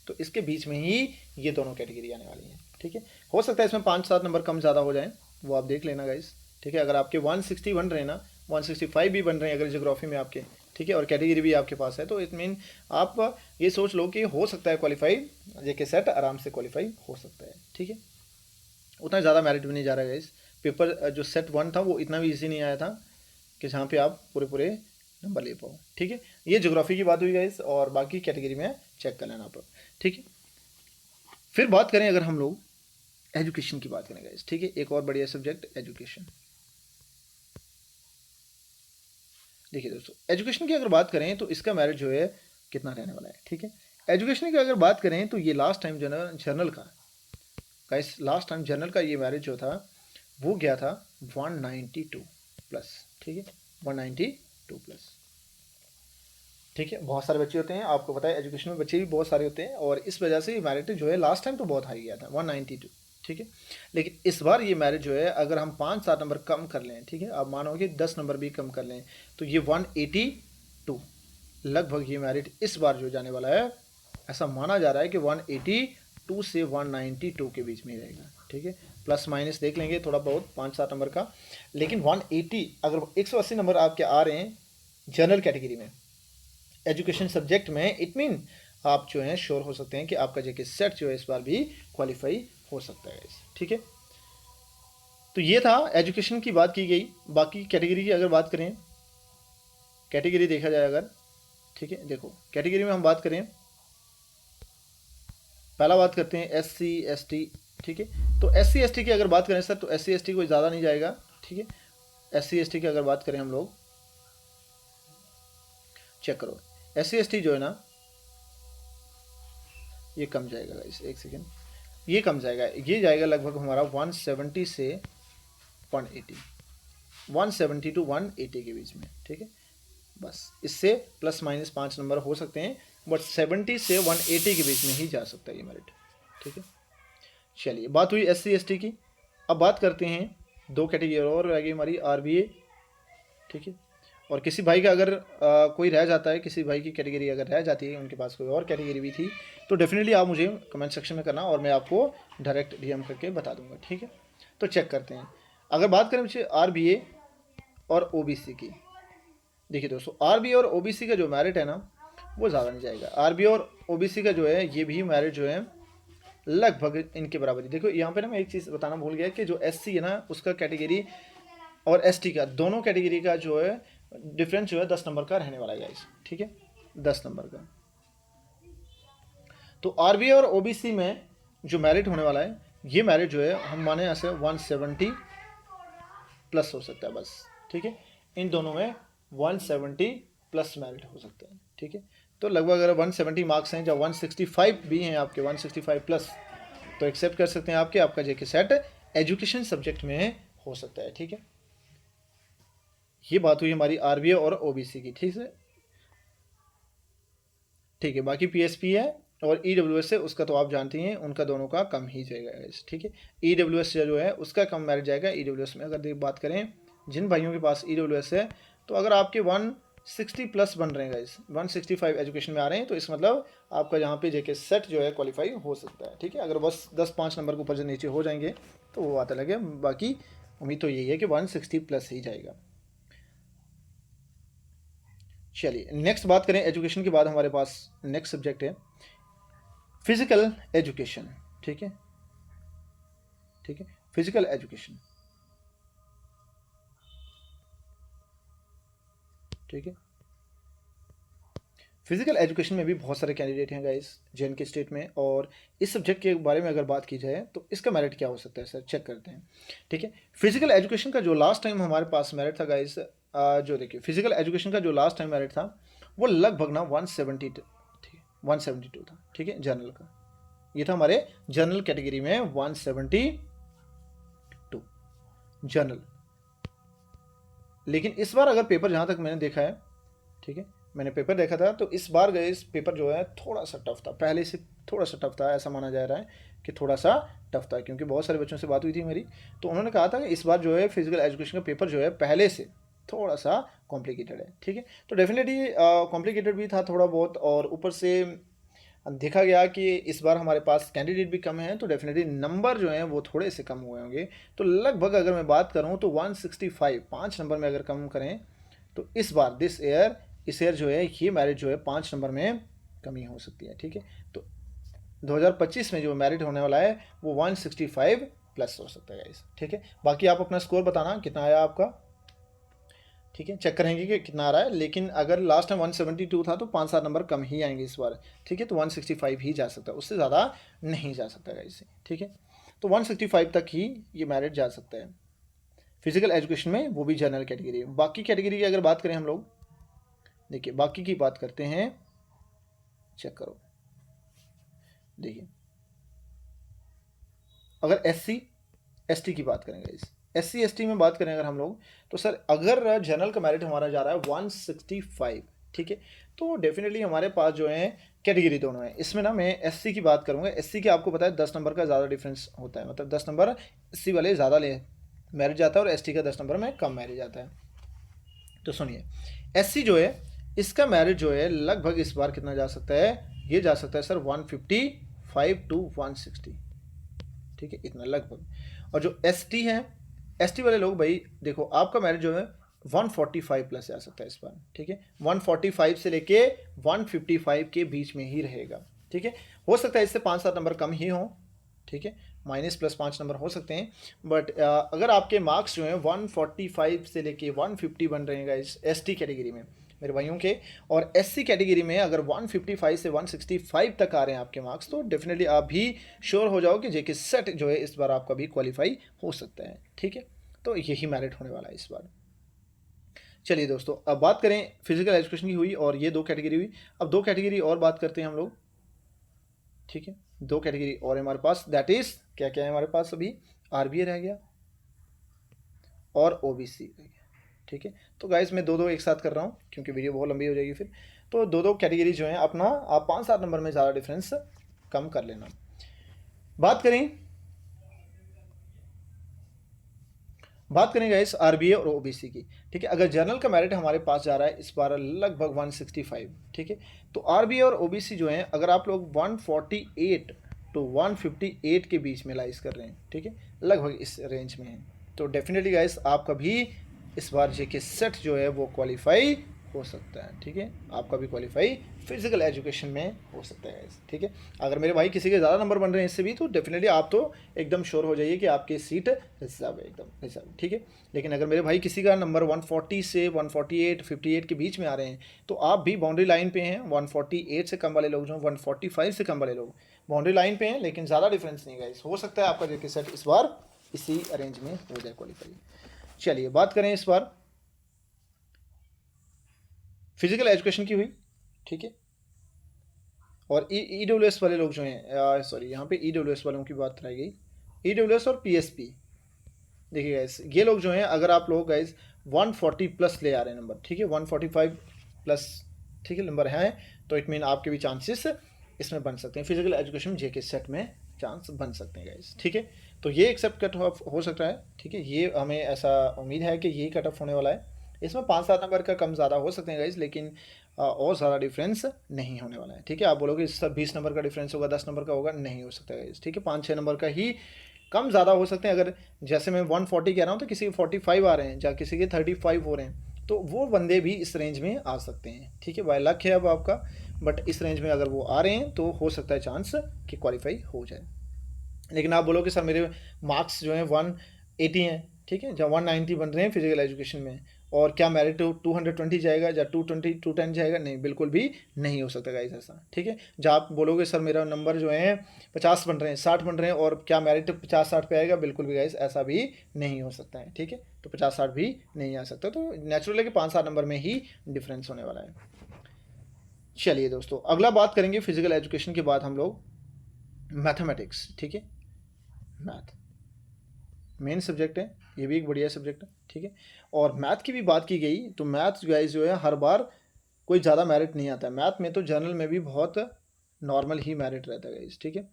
तो इसके बीच में ही ये दोनों कैटेगरी आने वाली हैं, ठीक है। हो सकता है इसमें 5-7 नंबर कम ज़्यादा हो जाए, वो आप देख लेना गाइस, ठीक है। अगर आपके 160 बन रहे हैं ना, 165 भी बन रहे हैं अगर ज्योग्राफी में आपके, ठीक है, और कैटेगरी भी आपके पास है, तो इट मीन आप ये सोच लो कि हो सकता है क्वालिफाई, जेके सेट आराम से क्वालिफाई हो सकता है, ठीक है। उतना ज़्यादा मेरिट भी नहीं जा रहा है गाइस। पेपर जो सेट 1 था वो इतना भी ईजी नहीं आया था कि जहाँ पे आप पूरे पूरे नंबर ले पाओ, ठीक है। ये ज्योग्राफी की बात हुई गाइस, और बाकी कैटेगरी में चेक कर लेना आप, ठीक है। फिर बात करें अगर हम लोग एजुकेशन की बात करें गाइस, ठीक है, एक और बढ़िया सब्जेक्ट एजुकेशन। देखिए दोस्तों, एजुकेशन की अगर बात करें तो इसका मेरिट जो है कितना रहने वाला है, ठीक है। एजुकेशन की अगर बात करें तो ये लास्ट टाइम जर्नल का गाइस, लास्ट टाइम जर्नल का ये मेरिट जो था वो गया था 192 प्लस, ठीक है, 192 प्लस, ठीक है। बहुत सारे बच्चे होते हैं, आपको पता है एजुकेशन में बच्चे भी बहुत सारे होते हैं, और इस वजह से ये मेरिट जो है लास्ट टाइम तो बहुत हाई गया था 192, ठीक है। लेकिन इस बार ये मेरिट जो है अगर हम 5-7 नंबर कम कर लें, ठीक है, आप मानोगे 10 नंबर भी कम कर लें तो ये 182 लगभग ये मेरिट इस बार जो जाने वाला है, ऐसा माना जा रहा है कि 182 से 192 के बीच में ही रहेगा, ठीक है। प्लस माइनस देख लेंगे थोड़ा बहुत 5-7 नंबर का, लेकिन 180 अगर 180 नंबर आपके आ रहे हैं जनरल कैटेगरी में एजुकेशन सब्जेक्ट में, इट मीन आप जो है श्योर हो सकते हैं कि आपका जेके सेट जो है इस बार भी क्वालिफाई हो सकता है, ठीक है। तो ये था एजुकेशन की बात की गई। बाकी कैटेगरी की अगर बात करें, कैटेगरी देखा जाए अगर, ठीक है, देखो कैटेगरी में हम बात करें, पहला बात करते हैं SC ST, ठीक है। तो SC ST की अगर बात करें सर, तो SC ST कोई ज़्यादा नहीं जाएगा, ठीक है। SC ST की अगर बात करें हम लोग, चेक करो, SC ST जो है ना ये कम जाएगा गाइस, एक सेकेंड, ये कम जाएगा, ये जाएगा लगभग हमारा 170 से 180, 170 टू 180 के बीच में, ठीक है। बस इससे प्लस माइनस 5 नंबर हो सकते हैं, बट 70 से 180 के बीच में ही जा सकता है ये मेरिट, ठीक है। चलिए, बात हुई SC ST की। अब बात करते हैं दो कैटेगरी और रह गई हमारी, RBA, ठीक है। और किसी भाई का अगर कोई रह जाता है, किसी भाई की कैटेगरी अगर रह जाती है, उनके पास कोई और कैटेगरी भी थी, तो डेफिनेटली आप मुझे कमेंट सेक्शन में करना और मैं आपको डायरेक्ट DM करके बता दूंगा, ठीक है। तो चेक करते हैं, अगर बात करें मुझे RBA और OBC की, देखिए दोस्तों RBA और OBC का जो मेरिट है ना वो ज़्यादा नहीं जाएगा। RBA और OBC का जो है ये भी मेरिट जो है लगभग इनके बराबर ही। देखो यहाँ पे ना मैं एक चीज़ बताना भूल गया कि जो SC है ना उसका कैटेगरी और ST का दोनों कैटेगरी का जो है डिफरेंस जो है 10 नंबर का रहने वाला है गाइस, ठीक है, 10 नंबर का। तो RBA और OBC में जो मेरिट होने वाला है, ये मेरिट जो है हम माने ऐसे 170 प्लस हो सकता है बस, ठीक है। इन दोनों में 170 प्लस मेरिट हो सकते हैं, ठीक है। तो लगभग अगर 170 मार्क्स हैं, जब 165 भी हैं आपके 165 प्लस, तो एक्सेप्ट कर सकते हैं आपका जेके सेट एजुकेशन सब्जेक्ट में हो सकता है, ठीक है। ये बात हुई हमारी RBA और OBC की, ठीक है, ठीक है। बाकी PSP है और EWS है, उसका तो आप जानते हैं उनका दोनों का कम ही जाएगा, ठीक है। EWS जो है उसका कम मेरिट जाएगा। EWS में अगर बात करें जिन भाइयों के पास EWS है, तो अगर आपके 160 प्लस बन रहे हैं गाइस, 165 एजुकेशन में आ रहे हैं, तो इस मतलब आपका यहाँ पे जेके सेट जो है क्वालिफाई हो सकता है, ठीक है। अगर बस 10-5 नंबर के ऊपर से नीचे हो जाएंगे तो वो बात अलग है, बाकी उम्मीद तो यही है कि 160 प्लस ही जाएगा। चलिए नेक्स्ट बात करें एजुकेशन के बाद, हमारे पास नेक्स्ट सब्जेक्ट है फिजिकल एजुकेशन, ठीक है, ठीक है, फिजिकल एजुकेशन, ठीक है। फिजिकल एजुकेशन में भी बहुत सारे कैंडिडेट हैं गाइस JNK स्टेट में, और इस सब्जेक्ट के बारे में अगर बात की जाए तो इसका मेरिट क्या हो सकता है सर, चेक करते हैं, ठीक है। फिजिकल एजुकेशन का जो लास्ट टाइम हमारे पास मेरिट था गाइस, जो देखिए फिजिकल एजुकेशन का जो लास्ट टाइम मेरिट था वो लगभग ना 170, ठीक है, 172 था, ठीक है, जनरल का। ये था हमारे जनरल कैटेगरी में 172 जनरल, लेकिन इस बार अगर पेपर जहाँ तक मैंने देखा है, ठीक है, मैंने पेपर देखा था, तो इस बार गए इस पेपर जो है थोड़ा सा टफ था, पहले से थोड़ा सा टफ था, ऐसा माना जा रहा है कि थोड़ा सा टफ था, क्योंकि बहुत सारे बच्चों से बात हुई थी मेरी, तो उन्होंने कहा था कि इस बार जो है फिजिकल एजुकेशन का पेपर जो है पहले से थोड़ा सा कॉम्प्लिकेटेड है, ठीक है। तो डेफिनेटली कॉम्प्लिकेटेड भी था थोड़ा बहुत, और ऊपर से देखा गया कि इस बार हमारे पास कैंडिडेट भी कम हैं, तो डेफिनेटली नंबर जो हैं वो थोड़े से कम हुए होंगे। तो लगभग अगर मैं बात करूं तो 165 5 नंबर में अगर कम करें तो इस बार इस ईयर जो है ये मेरिट जो है 5 नंबर में कमी हो सकती है, ठीक है। तो 2025 में जो मेरिट होने वाला है वो 165 प्लस हो सकता है गाइस, ठीक है। बाकी आप अपना स्कोर बताना कितना आया आपका, ठीक है, चेक करेंगे कि कितना आ रहा है। लेकिन अगर लास्ट टाइम 172 था तो 5-7 नंबर कम ही आएंगे इस बार, ठीक है। तो 165 ही जा सकता है, उससे ज़्यादा नहीं जा सकता है इससे, ठीक है। तो 165 तक ही ये मेरिट जा सकता है फिजिकल एजुकेशन में, वो भी जनरल कैटेगरी। बाकी कैटेगरी की अगर बात करें हम लोग, देखिए बाकी की बात करते हैं, चेक करो, देखिए अगर SC ST की बात करेंगे, इस SC ST में बात करें अगर हम लोग, तो सर अगर जनरल का मेरिट हमारा जा रहा है 165, ठीक है, तो डेफिनेटली हमारे पास जो है कैटेगरी दोनों है। इसमें ना मैं SC की बात करूँगा, SC के आपको पता है 10 नंबर का ज़्यादा डिफरेंस होता है, मतलब 10 नंबर SC वाले ज़्यादा ले मेरिट जाता है और ST का 10 नंबर में कम मेरिट जाता है। तो सुनिए, SC जो है इसका मेरिट जो है लगभग इस बार कितना जा सकता है, ये जा सकता है सर 155 to 160, ठीक है, इतना लगभग। और जो ST है, ST वाले लोग भाई देखो आपका मेरिट जो है 145 प्लस जा सकता है इस बार, ठीक है। 145 से लेके 155 के बीच में ही रहेगा, ठीक है। हो सकता है इससे 5-7 नंबर कम ही हो, ठीक है, माइनस प्लस 5 नंबर हो सकते हैं। बट अगर आपके मार्क्स जो हैं 145 से लेके 150 बन रहे हैं इस ST कैटेगरी में मेरे भाइयों के, और SC कैटेगरी में अगर 155 से 165 तक आ रहे हैं आपके मार्क्स, तो डेफिनेटली आप भी श्योर हो जाओ कि JK सेट जो है इस बार आपका भी क्वालिफाई हो सकता है, ठीक है। तो यही मेरिट होने वाला है इस बार। चलिए दोस्तों, अब बात करें फिजिकल एजुकेशन की हुई और ये 2 कैटेगरी हुई, अब 2 कैटेगरी और बात करते हैं हम लोग, ठीक है। 2 कैटेगरी और हमारे पास, दैट इज क्या क्या है हमारे पास, अभी RBA रह गया और OBC रह गया, ठीक है। तो गाइस मैं दो एक साथ कर रहा हूँ क्योंकि वीडियो बहुत लंबी हो जाएगी फिर। तो दो कैटेगरी जो है अपना आप 5-7 नंबर में ज़्यादा डिफरेंस कम कर लेना। बात करें गाइस RBA और OBC की, ठीक है। अगर जनरल का मेरिट हमारे पास जा रहा है इस बार लगभग 165, ठीक है। तो RBA और OBC जो है अगर आप लोग 148 to 158 के बीच में लाइज कर रहे हैं, ठीक है, लगभग इस रेंज में है, तो डेफिनेटली गाइस आपका भी इस बार JK सेट जो है वो क्वालिफाई हो सकता है, ठीक है। आपका भी क्वालिफाई फिजिकल एजुकेशन में हो सकता है, ठीक है। अगर मेरे भाई किसी के ज़्यादा नंबर बन रहे हैं इससे भी, तो डेफिनेटली आप तो एकदम श्योर हो जाइए कि आपकी सीट रिजर्व है, एकदम रिजर्व, ठीक है। लेकिन अगर मेरे भाई किसी का नंबर 140 से 148 58 के बीच में आ रहे हैं, तो आप भी बाउंड्री लाइन पे हैं। 148 से कम वाले लोग जो 145 से कम वाले लोग बाउंड्री लाइन पे हैं, लेकिन ज़्यादा डिफरेंस नहीं गाइस, हो सकता है आपका JK सेट इस बार इसी अरेंज में हो जाए क्वालिफाई। चलिए बात करें इस बार फिजिकल एजुकेशन की हुई, ठीक है। और EWS वाले लोग जो हैं, सॉरी यहाँ पे EWS वालों की बात रह गई, EWS और PSP, देखिए गाइस ये लोग जो हैं अगर आप लोग गाइस 140 प्लस ले आ रहे हैं नंबर, ठीक है, 145 प्लस, ठीक है, नंबर हैं, तो इट मीन आपके भी चांसेस इसमें बन सकते हैं, फिजिकल एजुकेशन JK सेट में चांस बन सकते हैं गाइस, ठीक है। तो ये एक्सेप्ट कट ऑफ हो सकता है, ठीक है, ये हमें ऐसा उम्मीद है कि यही कट ऑफ होने वाला है। इसमें 5-7 नंबर का कम ज़्यादा हो सकते हैं गाइस, लेकिन और ज़्यादा डिफरेंस नहीं होने वाला है, ठीक है। आप बोलोगे सर 20 नंबर का डिफरेंस होगा, 10 नंबर का होगा, नहीं हो सकता गाइस, ठीक है। 5-6 नंबर का ही कम ज़्यादा हो सकते हैं। अगर जैसे मैं 140 कह रहा हूँ तो किसी के 45 आ रहे हैं, या किसी के 35 हो रहे हैं, तो वो बंदे भी इस रेंज में आ सकते हैं, ठीक है। बाय लक है अब आपका, बट इस रेंज में अगर वो आ रहे हैं तो हो सकता है चांस कि क्वालिफाई हो जाए। लेकिन आप बोलो कि सर मेरे मार्क्स जो हैं 180 हैं, ठीक है, जब 190 बन रहे हैं फिजिकल एजुकेशन में, और क्या मेरिट 220 जाएगा या 220 210 जाएगा, नहीं, बिल्कुल भी नहीं हो सकता गाइस ऐसा, ठीक है। जब आप बोलोगे सर मेरा नंबर जो है 50 बन रहे हैं, 60 बन रहे हैं, और क्या मेरिट 50-60 पे आएगा, बिल्कुल भी गाइस ऐसा भी नहीं हो सकता है, ठीक है। तो 50-60 भी नहीं आ सकता, तो नेचुरल है कि 5-7 नंबर में ही डिफरेंस होने वाला है। चलिए दोस्तों, अगला बात करेंगे फिजिकल एजुकेशन के बाद हम लोग मैथमेटिक्स, ठीक है, मैथ। मेन सब्जेक्ट है, ये भी एक बढ़िया सब्जेक्ट है, ठीक है। और मैथ की भी बात की गई तो मैथ गाइस जो है हर बार कोई ज़्यादा मेरिट नहीं आता है मैथ में, तो जनरल में भी बहुत नॉर्मल ही मेरिट रहता है गाइस, ठीक है।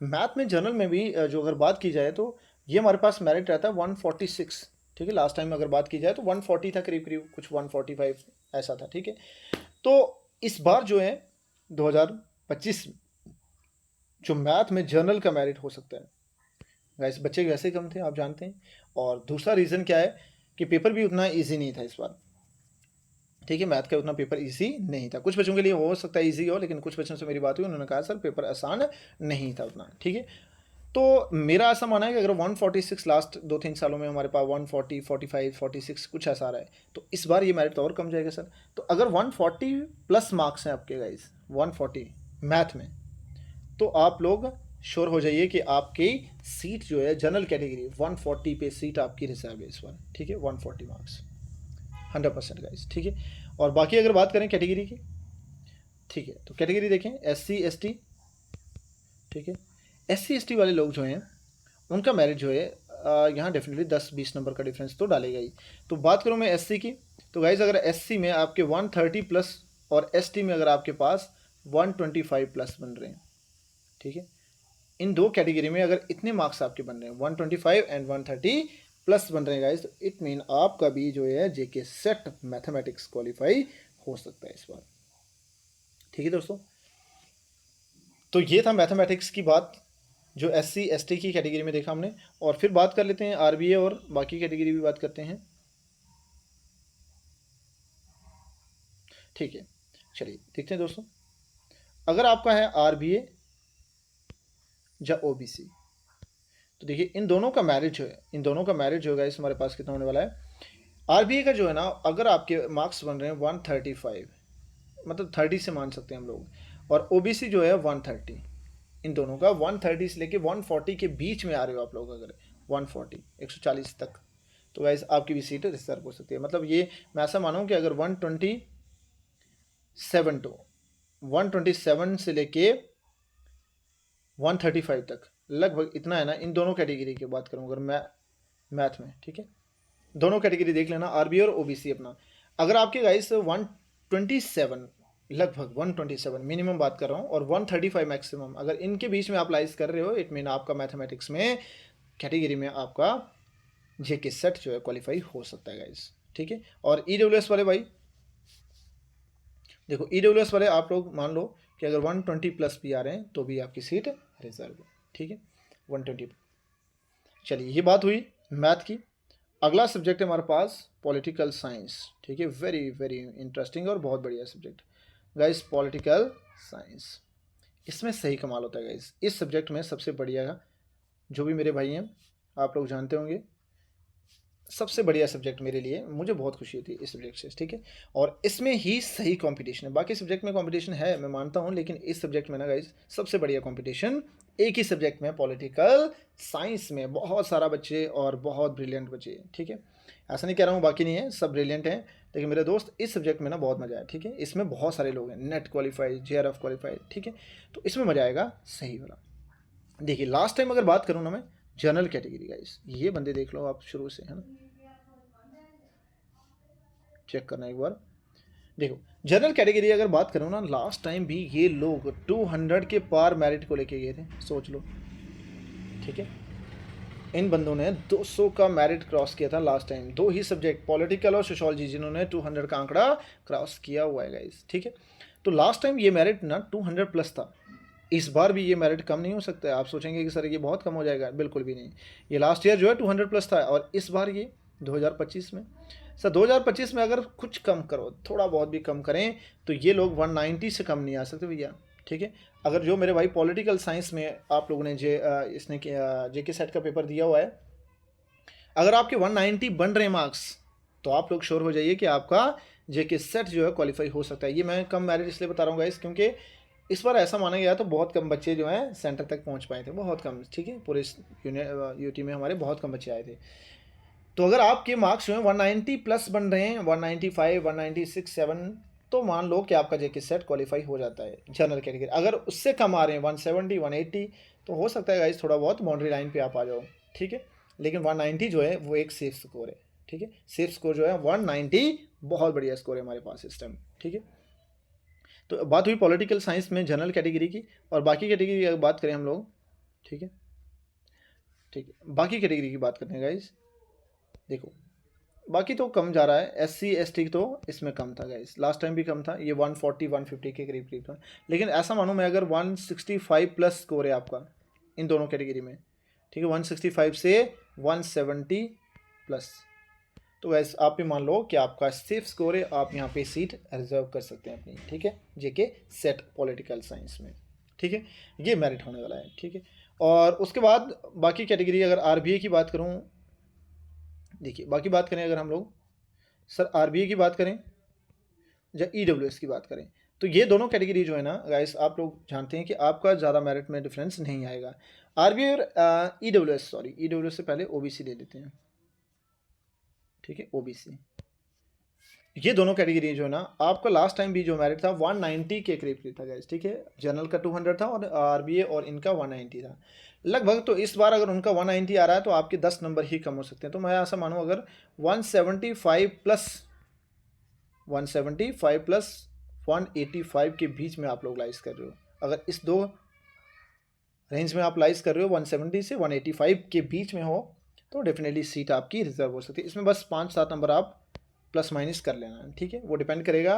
मैथ में जनरल में भी जो अगर बात की जाए तो ये हमारे पास मेरिट रहता है 146, ठीक है। लास्ट टाइम अगर बात की जाए तो 140 था, करीब करीब कुछ 145 ऐसा था, ठीक है। तो इस बार जो है 2025 जो मैथ में जनरल का मेरिट हो सकता है गाइस, बच्चे वैसे ही कम थे आप जानते हैं। और दूसरा रीज़न क्या है कि पेपर भी उतना ईजी नहीं था इस बार, ठीक है। मैथ का उतना पेपर इजी नहीं था, कुछ बच्चों के लिए हो सकता है इजी हो, लेकिन कुछ बच्चों से मेरी बात हुई, उन्होंने कहा सर पेपर आसान नहीं था उतना, ठीक है। तो मेरा ऐसा मानना है कि अगर 146 लास्ट 2-3 सालों में हमारे पास 140, 45, 46 कुछ ऐसा आ रहा है, तो इस बार ये मेरिट तो और कम जाएगा सर। तो अगर 140 प्लस मार्क्स हैं आपके गाइस 140 मैथ में, तो आप लोग श्योर हो जाइए कि आपकी सीट जो है जनरल कैटेगरी 140 पे सीट आपकी रिजर्व है इस बार, ठीक है। 140 मार्क्स 100% गाइस, ठीक है। और बाकी अगर बात करें कैटेगरी की, ठीक है, तो कैटेगरी देखें SC ST, ठीक है। SC ST वाले लोग जो हैं उनका मेरिट जो है यहाँ डेफिनेटली 10-20 नंबर का डिफरेंस तो डालेगा ही। तो बात करूँ मैं SC की, तो गाइज अगर SC में आपके 130 प्लस और ST में अगर आपके पास 125 प्लस बन रहे हैं, ठीक है। इन दो कैटेगरी में अगर इतने मार्क्स आपके बन रहे हैं 125 एंड 130 प्लस बन रहे हैं गाइज, तो इट मीन आपका भी जो है JK सेट मैथमेटिक्स क्वालिफाई हो सकता है इस बार, ठीक है दोस्तों। तो ये था मैथमेटिक्स की बात जो SC ST की कैटेगरी में देखा हमने। और फिर बात कर लेते हैं RBA और बाकी कैटेगरी भी बात करते हैं, ठीक है। चलिए देखते हैं दोस्तों, अगर आपका है RBA या OBC, तो देखिए इन दोनों का मैरिज जो है, इन दोनों का मैरिज जो है इस हमारे पास कितना होने वाला है। RBA का जो है ना, अगर आपके मार्क्स बन रहे हैं 135, मतलब 30 से मान सकते हैं हम लोग, और OBC जो है 130, इन दोनों का 130 से लेके 140 के बीच में आ रहे हो आप लोग, अगर 140 140 तक, तो गाइस आपकी भी सीट रिजर्व हो सकती है। मतलब ये मैं ऐसा मानूँ कि अगर 127 टू 127 से लेके 135 तक लगभग इतना है ना, इन दोनों कैटेगरी की बात करूँ अगर मैं मैथ में, ठीक है। दोनों कैटेगरी देख लेना RBA और OBC अपना। अगर आपके गाइस 127 लगभग 127 मिनिमम बात कर रहा हूँ और 135 मैक्सिमम, अगर इनके बीच में आप लाइज कर रहे हो, इट मीन आपका मैथमेटिक्स में कैटेगरी में आपका JK सेट जो है क्वालिफाई हो सकता है गाइस, ठीक है। और EWS वाले भाई देखो, EWS वाले आप लोग मान लो कि अगर 120 प्लस भी आ रहे हैं तो भी आपकी सीट रिजर्व है, ठीक है। 120। चलिए ये बात हुई मैथ की। अगला सब्जेक्ट है हमारे पास पॉलिटिकल साइंस, ठीक है। वेरी वेरी इंटरेस्टिंग और बहुत बढ़िया सब्जेक्ट गाइस, पॉलिटिकल साइंस। इसमें सही कमाल होता है गाइस, इस सब्जेक्ट में सबसे बढ़िया जो भी मेरे भाई हैं आप लोग जानते होंगे, सबसे बढ़िया सब्जेक्ट मेरे लिए, मुझे बहुत खुशी होती है इस सब्जेक्ट से, ठीक है। और इसमें ही सही कंपटीशन है, बाकी सब्जेक्ट में कंपटीशन है मैं मानता हूँ, लेकिन इस सब्जेक्ट में ना गाइस सबसे बढ़िया कंपटीशन एक ही सब्जेक्ट में, पॉलिटिकल साइंस में बहुत सारा बच्चे और बहुत ब्रिलियंट बच्चे, ठीक है। ऐसा नहीं कह रहा हूँ बाकी नहीं है, सब ब्रिलियंट हैं, लेकिन मेरे दोस्त इस सब्जेक्ट में ना बहुत मज़ा आया, ठीक है। इसमें बहुत सारे लोग हैं, नेट क्वालिफाइड, JRF क्वालिफाइड, ठीक है। तो इसमें मज़ा आएगा सही वाला। देखिए लास्ट टाइम अगर बात करूँ ना मैं जनरल कैटेगरी गाइस, ये बंदे देख लो आप शुरू से, है ना, चेक करना एक बार। देखो जनरल कैटेगरी अगर बात करूँ ना, लास्ट टाइम भी ये लोग 200 के पार मेरिट को लेके गए थे, सोच लो, ठीक है। इन बंदों ने 200 का मेरिट क्रॉस किया था लास्ट टाइम, दो ही सब्जेक्ट पॉलिटिकल और सोशोलॉजी जिन्होंने 200 का आंकड़ा क्रॉस किया हुआ है गाइस, ठीक है। तो लास्ट टाइम ये मेरिट ना 200 प्लस था, इस बार भी ये मेरिट कम नहीं हो सकता है। आप सोचेंगे कि सर ये बहुत कम हो जाएगा, बिल्कुल भी नहीं। ये लास्ट ईयर जो है 200 प्लस था, और इस बार ये 2025 में, सर 2025 में अगर कुछ कम करो, थोड़ा बहुत भी कम करें, तो ये लोग 190 से कम नहीं आ सकते भैया, ठीक है। अगर जो मेरे भाई पॉलिटिकल साइंस में आप लोगों ने इसने JK सेट का पेपर दिया हुआ है, अगर आपके 190 बन रहे मार्क्स, तो आप लोग श्योर हो जाइए कि आपका JK सेट जो है क्वालिफाई हो सकता है। ये मैं कम मेरिट इसलिए बता रहा हूँ गाइस, क्योंकि इस बार ऐसा माना गया तो बहुत कम बच्चे जो हैं सेंटर तक पहुंच पाए थे, बहुत कम, ठीक है। पूरे UT में हमारे बहुत कम बच्चे आए थे। तो अगर आपके मार्क्स जो हैं 190 प्लस बन रहे हैं, 195, 196, 7, तो मान लो कि आपका JK सेट क्वालिफाई हो जाता है जनरल कैटेगरी। अगर उससे कम आ रहे हैं 170, 180, तो हो सकता है गाइस थोड़ा बहुत बाउंड्री लाइन पे आप आ जाओ, ठीक है। लेकिन 190 जो है वो एक सेफ स्कोर है, ठीक है। सेफ स्कोर जो है 190 बहुत बढ़िया स्कोर है हमारे पास इस टाइम, ठीक है। तो बात हुई पॉलिटिकल साइंस में जनरल कैटेगरी की, और बाकी कैटेगरी की अगर बात करें हम लोग, ठीक है, ठीक है, बाकी कैटेगरी की बात करते हैं गाइज। देखो बाकी तो कम जा रहा है, SC ST तो इसमें कम था गाइस, लास्ट टाइम भी कम था, ये 140 150 के करीब करीब था। लेकिन ऐसा मानो मैं, अगर 165 प्लस स्कोर है आपका इन दोनों कैटेगरी में, ठीक है, 165 से 170 प्लस, तो वैसे आप भी मान लो कि आपका सेफ स्कोर है, आप यहाँ पे सीट रिजर्व कर सकते हैं अपनी, ठीक है, JK सेट पॉलिटिकल साइंस में, ठीक है। ये मेरिट होने वाला है, ठीक है। और उसके बाद बाकी कैटेगरी, अगर RBA की बात करूँ, देखिए बाकी बात करें अगर हम लोग, सर RBA की बात करें या EWS की बात करें, तो ये दोनों कैटेगरी जो है ना गाइस, आप लोग जानते हैं कि आपका ज़्यादा मेरिट में डिफरेंस नहीं आएगा। RBA और EWS, सॉरी EWS से पहले OBC ले लेते हैं, ठीक है, OBC, ये दोनों कैटेगरी जो है ना, आपका लास्ट टाइम भी जो मेरिट था 190 के करीब था गाइस, ठीक है। जनरल का 200 था और RBA और इनका 190 था लगभग। तो इस बार अगर उनका 190 आ रहा है तो आपके 10 नंबर ही कम हो सकते हैं। तो मैं ऐसा मानूँ, अगर 175 प्लस 185 के बीच में आप लोग लाइज कर रहे हो, अगर इस दो रेंज में आप लाइज कर रहे हो 170 से 185 के बीच में हो, तो डेफिनेटली सीट आपकी रिजर्व हो सकती है। इसमें बस 5-7 नंबर आप प्लस माइनस कर लेना है, ठीक है। वो डिपेंड करेगा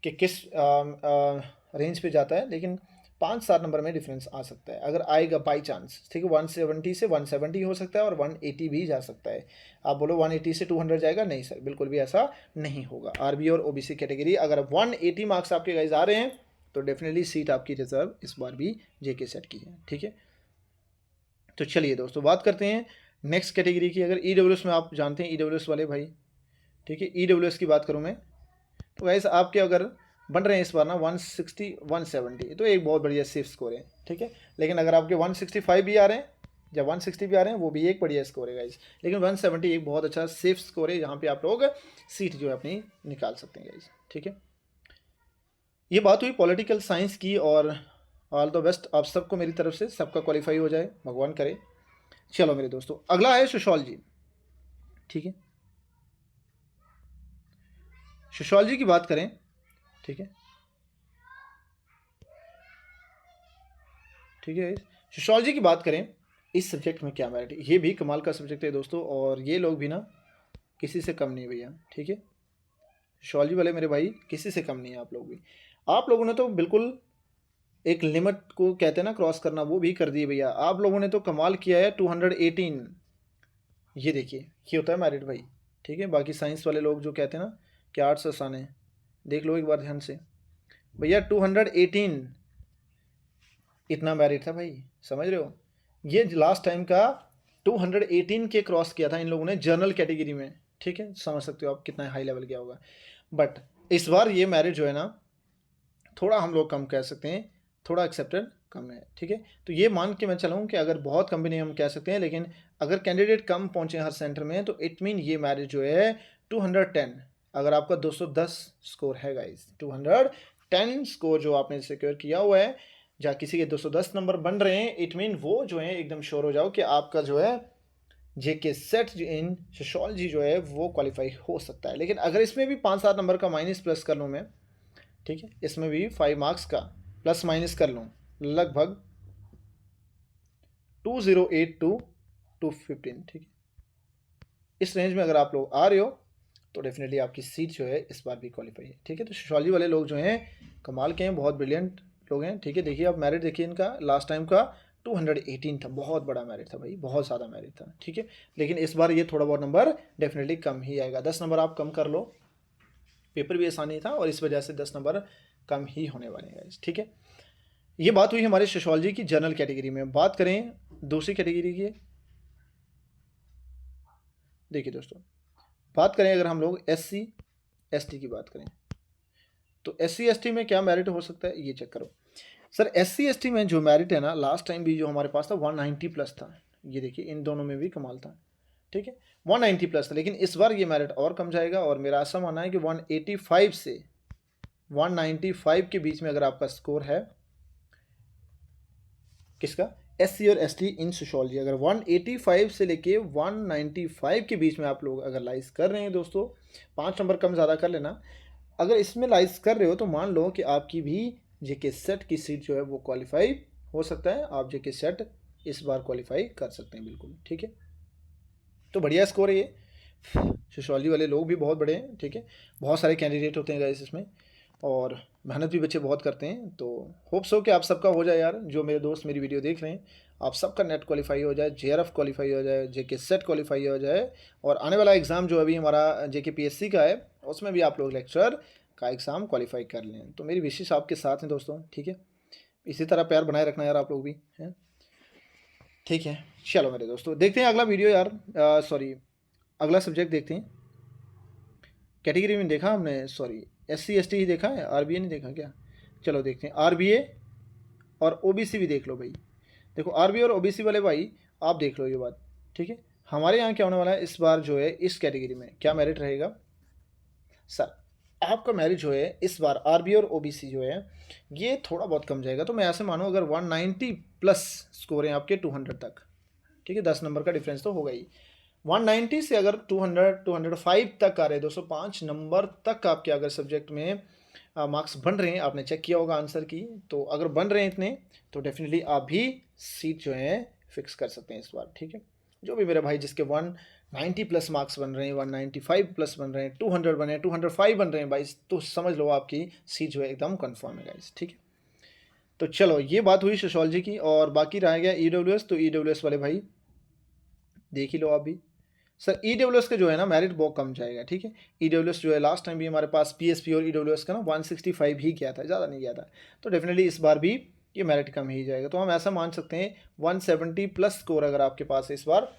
कि किस रेंज पे जाता है, लेकिन 5-7 नंबर में डिफरेंस आ सकता है अगर आएगा बाई चांस, ठीक है। 170 से 170 हो सकता है और 180 भी जा सकता है। आप बोलो 180 से 200 जाएगा, नहीं सर, बिल्कुल भी ऐसा नहीं होगा। RBA और OBC कैटेगरी अगर 180 मार्क्स आपके गाइज आ रहे हैं तो डेफिनेटली सीट आपकी रिजर्व इस बार भी JK सेट की है, ठीक है। तो चलिए दोस्तों बात करते हैं नेक्स्ट कैटेगरी की। अगर EWS में आप जानते हैं EWS वाले भाई, ठीक है, EWS की बात करूं मैं, तो गाइस आपके अगर बन रहे हैं इस बार ना 160 170, तो एक बहुत बढ़िया सेफ स्कोर है, ठीक है। लेकिन अगर आपके 165 भी आ रहे हैं या 160 भी आ रहे हैं, वो भी एक बढ़िया स्कोर है गाइस। लेकिन 170 एक बहुत अच्छा सेफ स्कोर है, जहाँ पे आप लोग सीट जो है अपनी निकाल सकते हैं गाइस, ठीक है। ये बात हुई पॉलिटिकल साइंस की, और ऑल द बेस्ट आप सबको मेरी तरफ से, सबका क्वालिफाई हो जाए, भगवान करे। चलो मेरे दोस्तों, अगला है सोशियोलॉजी, ठीक है। सोशियोलॉजी की बात करें, ठीक है, ठीक है। सोशियोलॉजी की बात करें, इस सब्जेक्ट में क्या मेरिट है, ये भी कमाल का सब्जेक्ट है दोस्तों, और ये लोग भी ना किसी से कम नहीं भैया, ठीक है। सोशियोलॉजी वाले मेरे भाई किसी से कम नहीं है, आप लोग भी। आप लोगों ने तो बिल्कुल एक लिमिट को कहते हैं ना क्रॉस करना, वो भी कर दिए भैया। आप लोगों ने तो कमाल किया है, 218, ये देखिए, ये होता है मेरिट भाई, ठीक है। बाकी साइंस वाले लोग जो कहते हैं ना कि आर्ट्स आसान है, देख लो एक बार ध्यान से भैया, 218 इतना मेरिट था भाई, समझ रहे हो। ये लास्ट टाइम का 218 के क्रॉस किया था इन लोगों ने जनरल कैटेगरी में, ठीक है। समझ सकते हो आप कितना हाई लेवल गया होगा। बट इस बार ये मेरिट जो है ना, थोड़ा हम लोग कम कह सकते हैं, थोड़ा एक्सेप्टेड कम है, ठीक है। तो ये मान के मैं चलूँ कि अगर बहुत कम भी नहीं हम कह सकते हैं, लेकिन अगर कैंडिडेट कम पहुँचे हर सेंटर में, तो इट मीन ये मेरिट जो है 210, अगर आपका 210 स्कोर है गाइस, 210 स्कोर जो आपने सिक्योर किया हुआ है, या किसी के 210 नंबर बन रहे हैं, इट मीन वो जो है एकदम श्योर हो जाओ कि आपका जो है JK सेट इन सोशियोलॉजी जो है वो क्वालिफाई हो सकता है। लेकिन अगर इसमें भी 5-7 नंबर का माइनस प्लस कर लूँ मैं, ठीक है, इसमें भी 5 मार्क्स का प्लस माइनस कर लूँ, लगभग 2082 215, ठीक है, इस रेंज में अगर आप लोग आ रहे हो तो डेफिनेटली आपकी सीट जो है इस बार भी क्वालिफाई है, ठीक है। तो सोशियोलॉजी वाले लोग जो हैं कमाल के हैं, बहुत ब्रिलियंट लोग हैं, ठीक है। देखिए आप मेरिट देखिए इनका, लास्ट टाइम का 218 था, बहुत बड़ा मेरिट था भाई, बहुत ज़्यादा मेरिट था, ठीक है। लेकिन इस बार ये थोड़ा बहुत नंबर डेफिनेटली कम ही आएगा, 10 नंबर आप कम कर लो, पेपर भी आसानी था और इस वजह से 10 नंबर कम ही होने वाले हैं, ठीक है। ये बात हुई हमारे सोशियोलॉजी की जनरल कैटेगरी में। बात करें दूसरी कैटेगरी की, देखिए दोस्तों, बात करें अगर हम लोग SC ST की बात करें, तो SC ST में क्या मेरिट हो सकता है, ये चेक करो सर। SC ST में जो मेरिट है ना, लास्ट टाइम भी जो हमारे पास था 190 प्लस था, ये देखिए इन दोनों में भी कमाल था, ठीक है, 190 प्लस था। लेकिन इस बार ये मेरिट और कम जाएगा, और मेरा ऐसा मानना है कि 185 से 195 के बीच में अगर आपका स्कोर है, किसका, SC और ST इन सोशियोलॉजी। अगर 185 से लेके 195 के बीच में आप लोग अगर लाइज कर रहे हैं दोस्तों, 5 नंबर कम ज़्यादा कर लेना, अगर इसमें लाइज कर रहे हो तो मान लो कि आपकी भी जेके सेट की सीट जो है वो क्वालिफाई हो सकता है, आप जेके सेट इस बार क्वालिफाई कर सकते हैं बिल्कुल, ठीक है। तो बढ़िया स्कोर है ये, सोशियोलॉजी वाले लोग भी बहुत बड़े हैं, ठीक है। बहुत सारे कैंडिडेट होते हैं गाइस इसमें, और मेहनत भी बच्चे बहुत करते हैं। तो होप्स हो कि आप सबका हो जाए यार, जो मेरे दोस्त मेरी वीडियो देख रहे हैं, आप सबका नेट क्वालिफाई हो जाए, JRF क्वालिफाई हो जाए, जेके सेट क्वालिफाई हो जाए, और आने वाला एग्ज़ाम जो अभी हमारा जेके PSC का है उसमें भी आप लोग लेक्चर का एग्ज़ाम क्वालिफाई कर लें। तो मेरी विशेष आपके साथ हैं दोस्तों, ठीक है। इसी तरह प्यार बनाए रखना यार आप लोग भी हैं, ठीक है। चलो मेरे दोस्तों देखते हैं अगला वीडियो यार, सॉरी अगला सब्जेक्ट देखते हैं। कैटेगरी में देखा हमने, सॉरी SC ST ही देखा है, RBA नहीं देखा क्या? चलो देखते हैं, RBA और OBC भी देख लो भाई। देखो RBA और OBC वाले भाई आप देख लो ये बात, ठीक है। हमारे यहाँ क्या होने वाला है इस बार जो है, इस कैटेगरी में क्या मेरिट रहेगा सर? आपका मेरिट जो है इस बार RBA और OBC जो है ये थोड़ा बहुत कम जाएगा। तो मैं ऐसे मानूँ अगर 190 प्लस स्कोर हैं आपके 200 तक, ठीक है, 10 नंबर का डिफरेंस तो होगा ही। 190 से अगर 200 205 तक आ रहे हैं दोस्तों, 5 नंबर तक आपके अगर सब्जेक्ट में मार्क्स बन रहे हैं, आपने चेक किया होगा आंसर की, तो अगर बन रहे हैं इतने तो डेफिनेटली आप भी सीट जो है फिक्स कर सकते हैं इस बार, ठीक है। जो भी मेरे भाई जिसके 190 प्लस मार्क्स बन रहे हैं, 195 प्लस बन रहे हैं, 200 बने हैं, 205 बन रहे हैं भाई, तो समझ लो आपकी सीट जो है एकदम कन्फर्म है गाइस, ठीक है। तो चलो ये बात हुई सोशियोलॉजी की, और बाकी रह गया EWS। तो EWS वाले भाई देख ही लो आप भी। सर EWS का जो है ना मेरिट बहुत कम जाएगा, ठीक है। EWS जो है लास्ट टाइम भी हमारे पास PSP और EWS का ना 165 ही किया था, ज़्यादा नहीं किया था। तो डेफिनेटली इस बार भी ये मेरिट कम ही जाएगा। तो हम ऐसा मान सकते हैं 170 प्लस स्कोर अगर आपके पास है इस बार,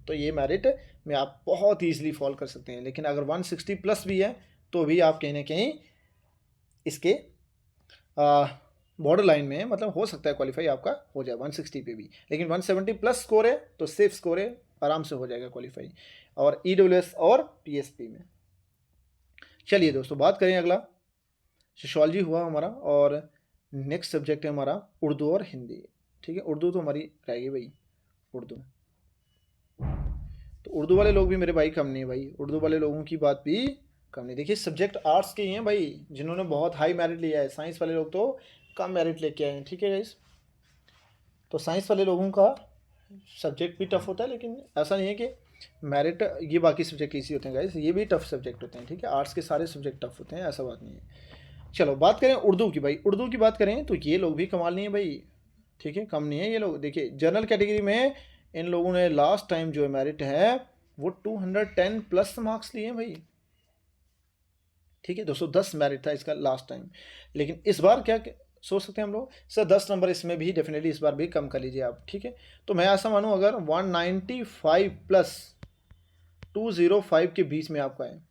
तो ये मेरिट में आप बहुत ईजिली फॉल कर सकते हैं। लेकिन अगर 160 प्लस भी है तो भी आप कहीं ना कहीं इसके बॉर्डर लाइन में, मतलब हो सकता है क्वालिफाई आपका हो जाए 160 पे भी। लेकिन 170 प्लस स्कोर है तो सेफ स्कोर है, आराम से हो जाएगा क्वालिफाई, और EWS और PSP में। चलिए दोस्तों बात करें अगला, सोशियोलॉजी हुआ हमारा, और नेक्स्ट सब्जेक्ट है हमारा उर्दू और हिंदी, ठीक है। उर्दू तो हमारी रहेगी भाई, उर्दू तो उर्दू वाले लोग भी मेरे भाई कम नहीं है भाई, उर्दू वाले लोगों की बात भी कम नहीं। देखिए सब्जेक्ट आर्ट्स के ही हैं भाई जिन्होंने बहुत हाई मेरिट लिया है, साइंस वाले लोग तो कम मेरिट लेके आए हैं, ठीक है गाइस। तो साइंस वाले लोगों का सब्जेक्ट भी टफ होता है, लेकिन ऐसा नहीं है कि मेरिट ये बाकी सब्जेक्ट इजी होते हैं गाइस, ये भी टफ सब्जेक्ट होते हैं, ठीक है। आर्ट्स के सारे सब्जेक्ट टफ होते हैं, ऐसा बात नहीं है। चलो बात करें उर्दू की भाई, उर्दू की बात करें तो ये लोग भी कमाल नहीं है भाई, ठीक है, कम नहीं है ये लोग। देखिए जनरल कैटेगरी में इन लोगों ने लास्ट टाइम जो मेरिट है वो 210 प्लस मार्क्स लिए हैं भाई, ठीक है। 210 मेरिट था इसका लास्ट टाइम। लेकिन इस बार क्या सोच सकते हैं हम लोग, सर 10 नंबर इसमें भी डेफिनेटली इस बार भी कम कर लीजिए आप, ठीक है। तो मैं ऐसा मानूँ अगर 195 प्लस 205 के बीच में आपका है,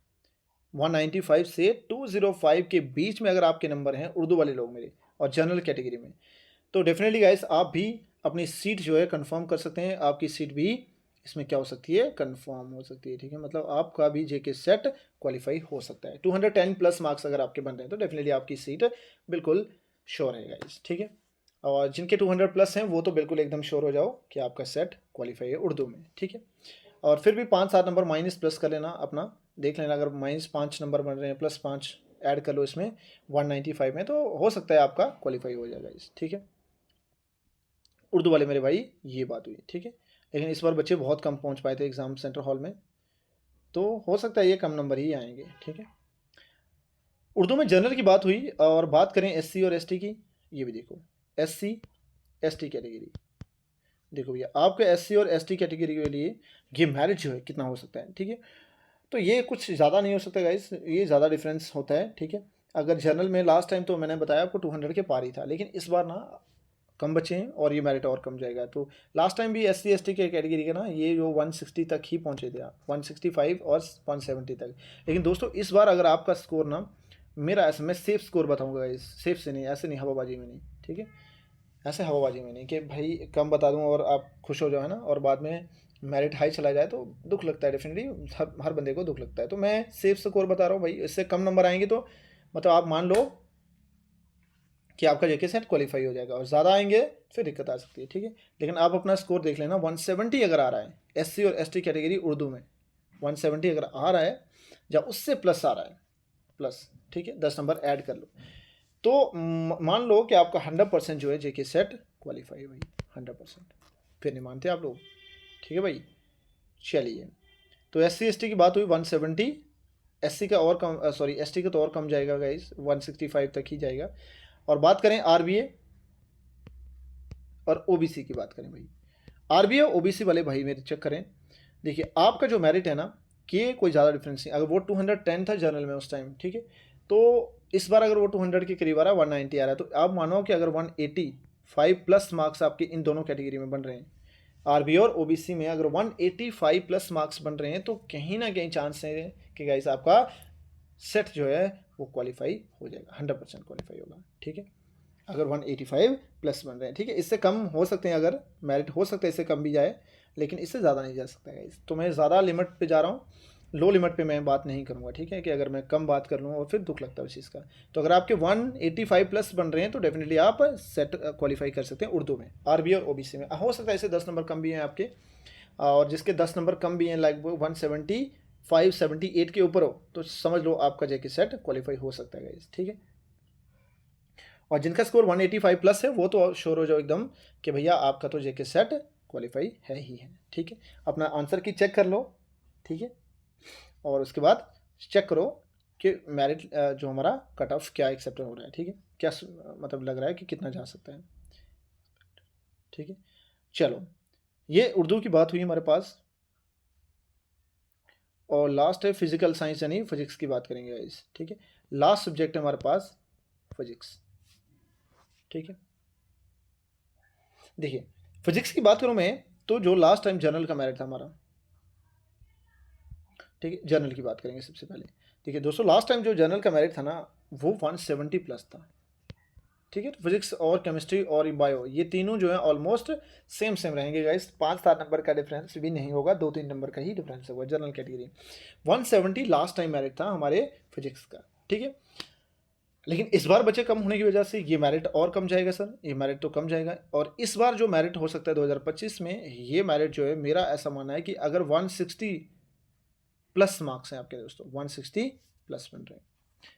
195 से 205 के बीच में अगर आपके नंबर हैं उर्दू वाले लोग मेरे और जनरल कैटेगरी में, तो डेफिनेटली गाइस आप भी अपनी सीट जो है कंफर्म कर सकते हैं। आपकी सीट भी इसमें क्या हो सकती है, कंफर्म हो सकती है, ठीक है। मतलब आपका भी जेके सेट क्वालिफाई हो सकता है। 210 प्लस मार्क्स अगर आपके बन रहे हैं तो डेफिनेटली आपकी सीट बिल्कुल श्योर है गाइस, ठीक है। और जिनके 200 प्लस हैं वो तो बिल्कुल एकदम श्योर हो जाओ कि आपका सेट क्वालिफाई है उर्दू में, ठीक है। और फिर भी 5-7 नंबर माइनस प्लस कर लेना अपना, देख लेना अगर -5 नंबर बन रहे हैं प्लस 5 ऐड कर लो इसमें 195 में, तो हो सकता है आपका क्वालिफाई हो जाएगा इस, ठीक है। उर्दू वाले मेरे भाई ये बात हुई, ठीक है। लेकिन इस बार बच्चे बहुत कम पहुंच पाए थे एग्ज़ाम सेंटर हॉल में, तो हो सकता है ये कम नंबर ही आएंगे, ठीक है। उर्दू में जनरल की बात हुई, और बात करें SC और ST की, ये भी देखो SC ST कैटेगरी, देखो भैया आपके SC और ST कैटेगरी के लिए ये मेरिट जो है कितना हो सकता है, ठीक है। तो ये कुछ ज़्यादा नहीं हो सकता गाइस, ये ज़्यादा डिफरेंस होता है, ठीक है। अगर जनरल में लास्ट टाइम तो मैंने बताया आपको 200 के पार ही था, लेकिन इस बार ना कम बचे हैं और ये मेरिट और कम जाएगा। तो लास्ट टाइम भी SC ST के कैटेगरी के ना ये जो 160 तक ही पहुंचे थे, 165 और 170 तक। लेकिन दोस्तों इस बार अगर आपका स्कोर ना, मेरा ऐसा मैं सेफ स्कोर बताऊंगा इस, सेफ से नहीं, ऐसे नहीं हवाबाजी में नहीं, ठीक है। ऐसे हवाबाजी में नहीं कि भाई कम बता दूं और आप खुश हो जाओ, है ना, और बाद में मेरिट हाई चला जाए तो दुख लगता है, डेफिनेटली हर बंदे को दुख लगता है। तो मैं सेफ स्कोर बता रहा हूँ भाई, इससे कम नंबर आएंगे तो मतलब आप मान लो कि आपका जेके सेट क्वालिफाई हो जाएगा, और ज़्यादा आएंगे फिर दिक्कत आ सकती है, ठीक है। लेकिन आप अपना स्कोर देख लेना, 170 अगर आ रहा है एससी और एसटी कैटेगरी उर्दू में, 170 अगर आ रहा है या उससे प्लस आ रहा है, प्लस, ठीक है, 10 नंबर ऐड कर लो, तो मान लो कि आपका 100% जो है जेके सेट क्वालिफाई है भाई, 100%। फिर नहीं मानते आप लोग, ठीक है भाई। चलिए, तो एससी एसटी की बात हुई 170, एससी का और कम, सॉरी एसटी का तो और कम जाएगा गाइस, 165 तक ही जाएगा। और बात करें आरबीए और ओबीसी की बात करें भाई, आरबीए और ओबीसी वाले भाई मेरे चेक करें, देखिए आपका जो मेरिट है ना, कि कोई ज़्यादा डिफरेंस नहीं। अगर वो 210 था जनरल में उस टाइम, ठीक है, तो इस बार अगर वो 200 के करीब आ रहा है, 190 आ रहा है, तो आप मानो कि अगर 185 प्लस मार्क्स आपके इन दोनों कैटेगरी में बन रहे हैं, आरबीए और ओबीसी में अगर 185 प्लस मार्क्स बन रहे हैं, तो कहीं ना कहीं चांस है कि गाइस आपका सेट जो है वो क्वालिफाई हो जाएगा, 100% क्वालिफाई होगा, ठीक है, अगर 185 प्लस बन रहे हैं, ठीक है। इससे कम हो सकते हैं, अगर मेरिट हो सकता है इससे कम भी जाए, लेकिन इससे ज़्यादा नहीं जा सकता है। तो मैं ज़्यादा लिमिट पे जा रहा हूँ, लो लिमिट पे मैं बात नहीं करूँगा, ठीक है, कि अगर मैं कम बात कर लूँ और फिर दुख लगता है उस चीज़ का। तो अगर आपके 185 प्लस बन रहे हैं तो डेफिनेटली आप सेट क्वालिफाई कर सकते हैं उर्दू में, आरबी और ओबीसी में। हो सकता है ऐसे 10 नंबर कम भी हैं आपके, और जिसके 10 नंबर कम भी हैं, लाइक 175 78 के ऊपर हो, तो समझ लो आपका जेके सेट क्वालिफाई हो सकता है गाइस, ठीक है। और जिनका स्कोर 185 प्लस है वो तो श्योर हो जाओ एकदम कि भैया आपका तो जेके सेट क्वालिफाई है ही है, ठीक है। अपना आंसर की चेक कर लो, ठीक है, और उसके बाद चेक करो कि मेरिट जो हमारा कट ऑफ क्या एक्सेप्ट हो रहा है, ठीक है, क्या मतलब लग रहा है कि कितना जा सकता है, ठीक है। चलो, ये उर्दू की बात हुई हमारे पास, और लास्ट है फिजिकल साइंस यानी फिजिक्स की बात करेंगे गाइस, ठीक है। लास्ट सब्जेक्ट है हमारे पास फिजिक्स, ठीक है। देखिए, फिजिक्स की बात करूं मैं, तो जो लास्ट टाइम जर्नल का मेरिट था हमारा, ठीक है, जर्नल की बात करेंगे सबसे पहले। देखिए दोस्तों, लास्ट टाइम जो जर्नल का मेरिट था ना, वो 170 प्लस था, ठीक है। तो फिजिक्स और केमिस्ट्री और बायो, ये तीनों जो है ऑलमोस्ट सेम सेम रहेंगे गाइस, 5-7 नंबर का डिफरेंस भी नहीं होगा, 2-3 नंबर का ही डिफरेंस होगा general category. 170 last time merit था हमारे फिजिक्स का, ठीक है। लेकिन इस बार बच्चे कम होने की वजह से ये मेरिट और कम जाएगा सर, ये मेरिट तो कम जाएगा। और इस बार जो मेरिट हो सकता है 2025 में, ये मेरिट जो है मेरा ऐसा मानना है कि अगर 160 प्लस मार्क्स हैं आपके दोस्तों, 160 प्लस बन रहे हैं,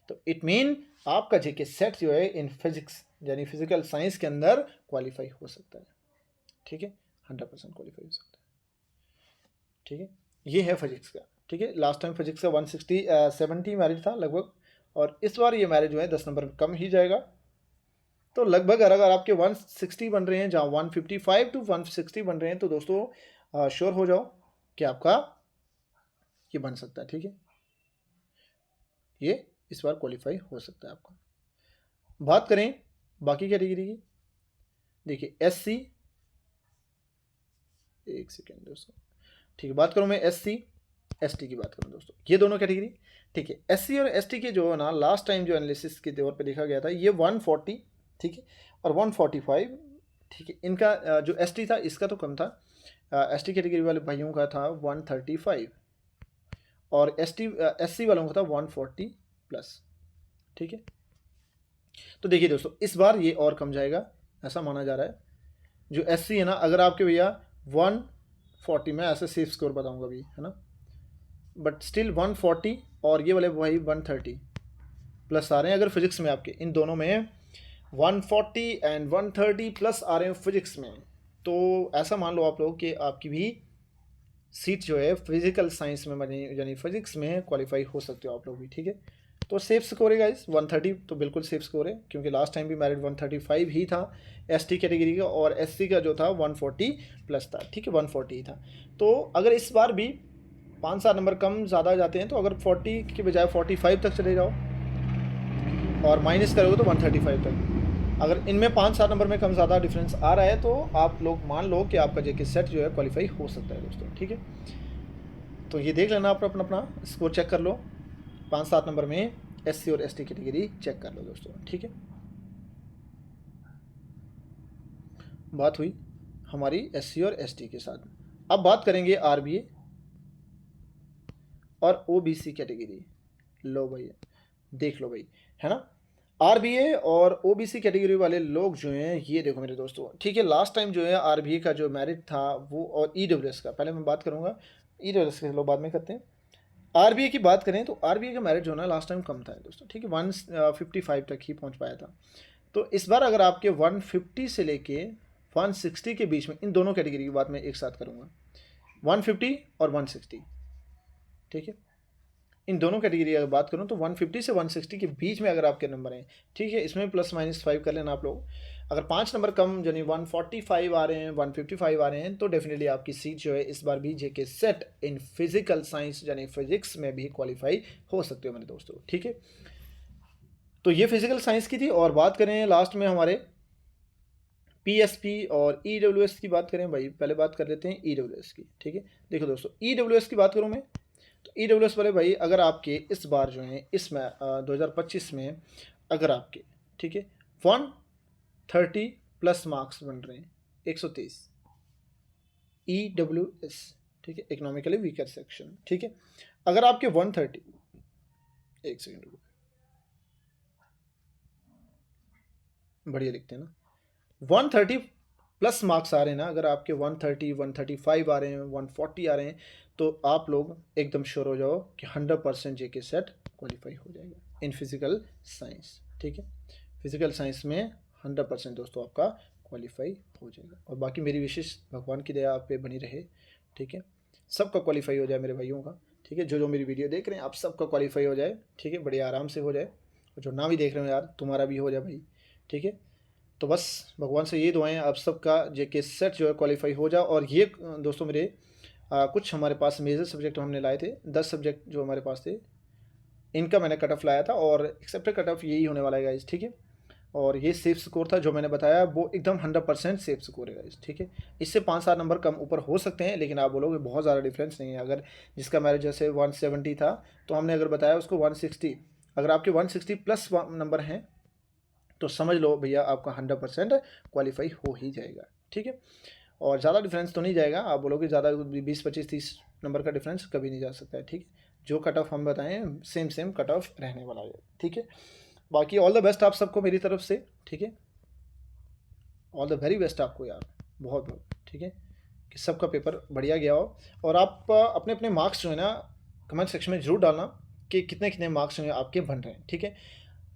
तो इट मीन आपका जेके सेट जो है इन फिजिक्स यानी फिजिकल साइंस के अंदर क्वालिफाई हो सकता है, ठीक है, 100% क्वालिफाई हो सकता है, ठीक है। ये है फिजिक्स का, ठीक है। लास्ट टाइम फिजिक्स का 170 मैरिज था लगभग, और इस बार ये मैरिज जो है 10 नंबर कम ही जाएगा। तो लगभग अगर आपके 160 बन रहे हैं, जहाँ 155 टू 160 बन रहे हैं, तो दोस्तों श्योर हो जाओ कि आपका ये बन सकता है, ठीक है, ये इस बार क्वालिफाई हो सकता है आपका। बात करें बाकी कैटेगरी की, देखिए एससी, एक सेकेंड दोस्तों, ठीक है, बात करूं मैं एससी एसटी की बात करूं दोस्तों, ये दोनों कैटेगरी, ठीक है। एससी और एसटी के जो है ना, लास्ट टाइम जो एनालिसिस के तौर पे देखा गया था, ये 140, ठीक है, और 145, ठीक है। इनका जो एसटी था इसका तो कम था, एसटी कैटेगरी वाले भाइयों का था 135, और एससी वालों का था 140 प्लस, ठीक है। तो देखिए दोस्तों, इस बार ये और कम जाएगा ऐसा माना जा रहा है। जो एससी है ना, अगर आपके भैया 140 में ऐसे सेफ स्कोर बताऊंगा अभी, है ना, बट स्टिल 140, और ये वाले भाई 130 प्लस आ रहे हैं अगर फिजिक्स में, आपके इन दोनों में 140 एंड 130 प्लस आ रहे हैं फिजिक्स में, तो ऐसा मान लो आप लोग कि आपकी भी सीट जो है फिजिकल साइंस में बनी, यानी फिजिक्स में क्वालिफाई हो सकते हो आप लोग भी, ठीक है। तो सेफ स्कोर है गाइस 130, तो बिल्कुल सेफ स्कोर है, क्योंकि लास्ट टाइम भी मेरिट 135 ही था एसटी कैटेगरी का, और एससी का जो था 140 प्लस था, ठीक है, 140 ही था। तो अगर इस बार भी 5-7 नंबर कम ज़्यादा जाते हैं, तो अगर 40 के बजाय 45 तक चले जाओ, और माइनस करोगे तो 135 तक, अगर इनमें 5-7 नंबर में कम ज़्यादा डिफरेंस आ रहा है, तो आप लोग मान लो कि आपका जेके सेट जो है क्वालिफाई हो सकता है दोस्तों, ठीक है। तो ये देख लेना, आप अपना अपना स्कोर चेक कर लो, 5-7 नंबर में एससी और एसटी कैटेगरी चेक कर लो दोस्तों, ठीक है। बात हुई हमारी एससी और एसटी के साथ, अब बात करेंगे आरबीए और ओबीसी कैटेगरी। लो भाई, देख लो भाई, है ना, आरबीए और ओबीसी कैटेगरी वाले लोग जो हैं, ये देखो मेरे दोस्तों, ठीक है, लास्ट टाइम जो है आरबीए का जो मेरिट था वो, और ईडब्ल्यूएस का पहले मैं बात करूंगा, ईडब्ल्यूएस के लोग बाद में करते हैं। आरबीए की बात करें तो आरबीए का मेरिट जो है ना लास्ट टाइम कम था दोस्तों, ठीक है, 155 तक ही पहुंच पाया था। तो इस बार अगर आपके 150 से लेके 160 के बीच में, इन दोनों कैटेगरी की बात मैं एक साथ करूंगा, 150 और 160, ठीक है, इन दोनों कैटेगरी अगर बात करूं तो 150 से 160 के बीच में अगर आपके नंबर हैं, ठीक है, इसमें +- 5 कर लेना आप लोग। अगर 5 नंबर कम यानी 145 आ रहे हैं, 155 आ रहे हैं, तो डेफिनेटली आपकी सीट जो है इस बार भी जेके सेट इन फिजिकल साइंस यानी फिजिक्स में भी क्वालिफाई हो सकते हो मेरे दोस्तों, ठीक है। तो ये फिजिकल साइंस की थी। और बात करें लास्ट में हमारे पीएसपी और ईडब्ल्यूएस की बात करें भाई, पहले बात कर लेते हैं ईडब्ल्यूएस की, ठीक है। देखो दोस्तों, ईडब्ल्यूएस की बात करूं मैं, तो ईडब्ल्यूएस वाले भाई अगर आपके इस बार जो है इसमें 2025 में अगर आपके, ठीक है, 130 प्लस मार्क्स बन रहे हैं, 130 ईडब्ल्यूएस, ठीक है, इकोनॉमिकली वीकर सेक्शन, ठीक है। अगर आपके 130, एक सेकेंड रुको, बढ़िया लिखते हैं ना, 130 प्लस मार्क्स आ रहे हैं ना, अगर आपके 130 135 आ रहे हैं, 140 आ रहे हैं, तो आप लोग एकदम श्योर हो जाओ कि 100% जेके सेट क्वालिफाई हो जाएगा इन फिजिकल साइंस, ठीक है। फिजिकल साइंस में 100% दोस्तों आपका क्वालिफाई हो जाएगा। और बाकी मेरी विशेष भगवान की दया आप पे बनी रहे, ठीक है, सबका क्वालिफाई हो जाए मेरे भाइयों का, ठीक है, जो जो मेरी वीडियो देख रहे हैं आप सबका क्वालिफाई हो जाए, ठीक है, बड़े आराम से हो जाए। और जो ना भी देख रहे हो यार, तुम्हारा भी हो जाए भाई, ठीक है। तो बस भगवान से ये दुआएं आप सबका जेके सेट जो है क्वालिफाई हो जाए। और ये दोस्तों मेरे कुछ हमारे पास मेजर सब्जेक्ट हमने लाए थे, 10 सब्जेक्ट जो हमारे पास थे, इनका मैंने कट ऑफ लाया था और एक्सेप्टेड कट ऑफ यही होने वाला है गाइस, ठीक है। और ये सेफ स्कोर था जो मैंने बताया, वो एकदम 100% सेफ स्कोर है गाइस, ठीक है। इससे 5-7 नंबर कम ऊपर हो सकते हैं, लेकिन आप बोलोगे बहुत ज़्यादा डिफरेंस नहीं है। अगर जिसका मेरिट जैसे 170 था तो हमने अगर बताया उसको 160, अगर आपके 160 प्लस नंबर हैं तो समझ लो भैया आपका 100% क्वालिफाई हो ही जाएगा, ठीक है। और ज़्यादा डिफरेंस तो नहीं जाएगा, आप बोलोगे ज़्यादा 20 25 30 नंबर का डिफरेंस कभी नहीं जा सकता है, ठीक है। जो कट ऑफ हम बताएं सेम कट ऑफ रहने वाला है, ठीक है। बाकी ऑल द बेस्ट आप सबको मेरी तरफ से, ठीक है, ऑल द वेरी बेस्ट आपको यार, बहुत बहुत, ठीक है, कि सबका पेपर बढ़िया गया हो। और आप अपने अपने मार्क्स जो है ना कमेंट सेक्शन में ज़रूर डालना कि कितने कितने मार्क्स जो हैं आपके बन रहे हैं, ठीक है,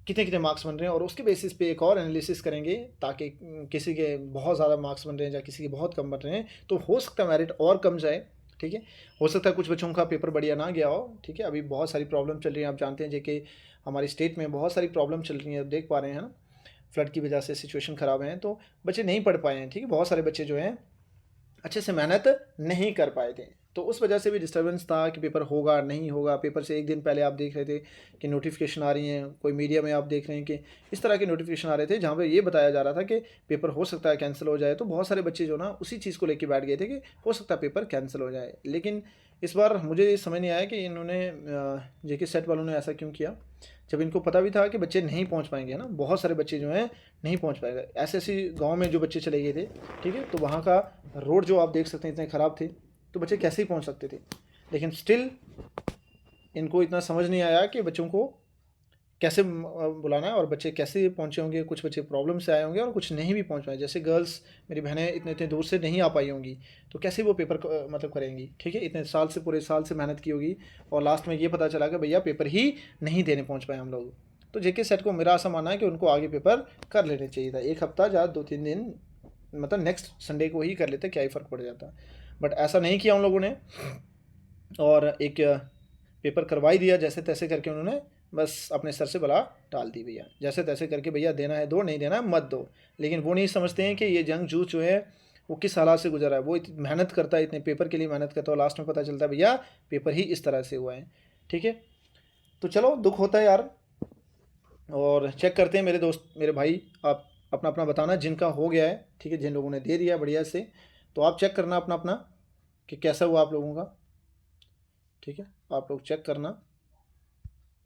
कितने कितने मार्क्स बन रहे हैं, और उसके बेसिस पे एक और एनालिसिस करेंगे, ताकि किसी के बहुत ज़्यादा मार्क्स बन रहे हैं या किसी के बहुत कम बन रहे हैं तो हो सकता है मेरिट और कम जाए, ठीक है। हो सकता है कुछ बच्चों का पेपर बढ़िया ना गया हो, ठीक है। अभी बहुत सारी प्रॉब्लम चल रही है, आप जानते हैं कि हमारी स्टेट में बहुत सारी प्रॉब्लम चल रही है, देख पा रहे हैं ना, फ्लड की वजह से सिचुएशन ख़राब है, तो बच्चे नहीं पढ़ पाए हैं, ठीक है। बहुत सारे बच्चे जो हैं अच्छे से मेहनत नहीं कर पाए थे, तो उस वजह से भी डिस्टर्बेंस था कि पेपर होगा नहीं होगा। पेपर से एक दिन पहले आप देख रहे थे कि नोटिफिकेशन आ रही हैं, कोई मीडिया में आप देख रहे हैं कि इस तरह के नोटिफिकेशन आ रहे थे जहाँ पे ये बताया जा रहा था कि पेपर हो सकता है कैंसिल हो जाए। तो बहुत सारे बच्चे जो ना उसी चीज़ को लेके बैठ गए थे कि हो सकता है पेपर कैंसिल हो जाए। लेकिन इस बार मुझे ये समझ नहीं आया कि इन्होंने जेके सेट वालों ने ऐसा क्यों किया, जब इनको पता भी था कि बच्चे नहीं पहुंच पाएंगे, है ना, बहुत सारे बच्चे जो हैं नहीं पहुंच पाएंगे। ऐसे ऐसी गांव में जो बच्चे चले गए थे, ठीक है, तो वहाँ का रोड जो आप देख सकते हैं इतने ख़राब थे, तो बच्चे कैसे ही पहुँच सकते थे। लेकिन स्टिल इनको इतना समझ नहीं आया कि बच्चों को कैसे बुलाना है और बच्चे कैसे पहुँचे होंगे। कुछ बच्चे प्रॉब्लम से आए होंगे और कुछ नहीं भी पहुँच पाए, जैसे गर्ल्स मेरी बहनें इतने इतने दूर से नहीं आ पाई होंगी, तो कैसे वो पेपर मतलब करेंगी, ठीक है। इतने साल से, पूरे साल से मेहनत की होगी और लास्ट में ये पता चला कि भैया पेपर ही नहीं देने पहुँच पाए हम लोग। तो जेके सेट को मेरा ऐसा मानना है कि उनको आगे पेपर कर लेने चाहिए था, 1 हफ्ता या 2-3 दिन, मतलब नेक्स्ट संडे को ही कर लेते, क्या ही फ़र्क पड़ जाता। बट ऐसा नहीं किया उन लोगों ने, और एक पेपर करवा ही दिया जैसे तैसे करके। उन्होंने बस अपने सर से बला टाल दी, भैया जैसे तैसे करके, भैया देना है दो, नहीं देना है मत दो। लेकिन वो नहीं समझते हैं कि ये जंग जूझ जो है वो किस हालात से गुजरा है। वो मेहनत करता है, इतने पेपर के लिए मेहनत करता है, और लास्ट में पता चलता है भैया पेपर ही इस तरह से हुआ है, ठीक है। तो चलो, दुख होता है यार। और चेक करते हैं मेरे दोस्त, मेरे भाई, आप अपना अपना बताना जिनका हो गया है, ठीक है, जिन लोगों ने दे दिया बढ़िया से, तो आप चेक करना अपना अपना कि कैसा हुआ आप लोगों का, ठीक है। आप लोग चेक करना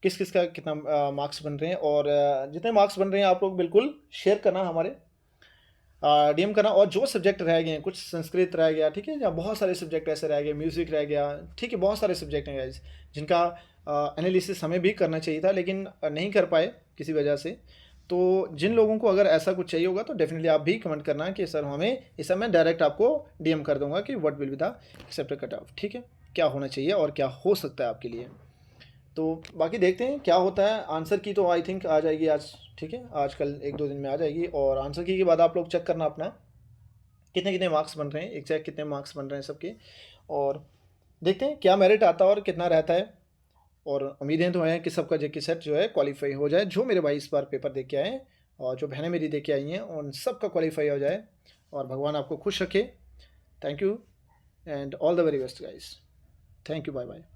किस किस का कितना मार्क्स बन रहे हैं, और जितने मार्क्स बन रहे हैं आप लोग बिल्कुल शेयर करना, हमारे डीएम करना। और जो सब्जेक्ट रह गए हैं, कुछ संस्कृत रह गया, ठीक है, या बहुत सारे सब्जेक्ट ऐसे रह गए, म्यूज़िक रह गया, ठीक है, बहुत सारे सब्जेक्ट हैं गाइस जिनका एनालिसिस हमें भी करना चाहिए था लेकिन नहीं कर पाए किसी वजह से। तो जिन लोगों को अगर ऐसा कुछ चाहिए होगा तो डेफिनेटली आप भी कमेंट करना कि सर हमें, इस समय डायरेक्ट आपको डीएम कर दूंगा कि what will be the accepted cut off, ठीक है, क्या होना चाहिए और क्या हो सकता है आपके लिए। तो बाकी देखते हैं क्या होता है। आंसर की तो आई थिंक आ जाएगी आज, ठीक है, आज कल 1-2 दिन में आ जाएगी। और आंसर की के बाद आप लोग चेक करना अपना कितने कितने मार्क्स बन रहे हैं, एग्जैक्ट कितने मार्क्स बन रहे हैं सबके, और देखते हैं क्या मेरिट आता है और कितना रहता है। और उम्मीदें तो हैं कि सबका जेके सेट जो है क्वालिफाई हो जाए, जो मेरे भाई इस बार पेपर दे के आए हैं और जो बहनें मेरी दे के आई हैं उन सबका क्वालिफाई हो जाए, और भगवान आपको खुश रखे। Thank you and all the very best guys. Thank you, bye bye.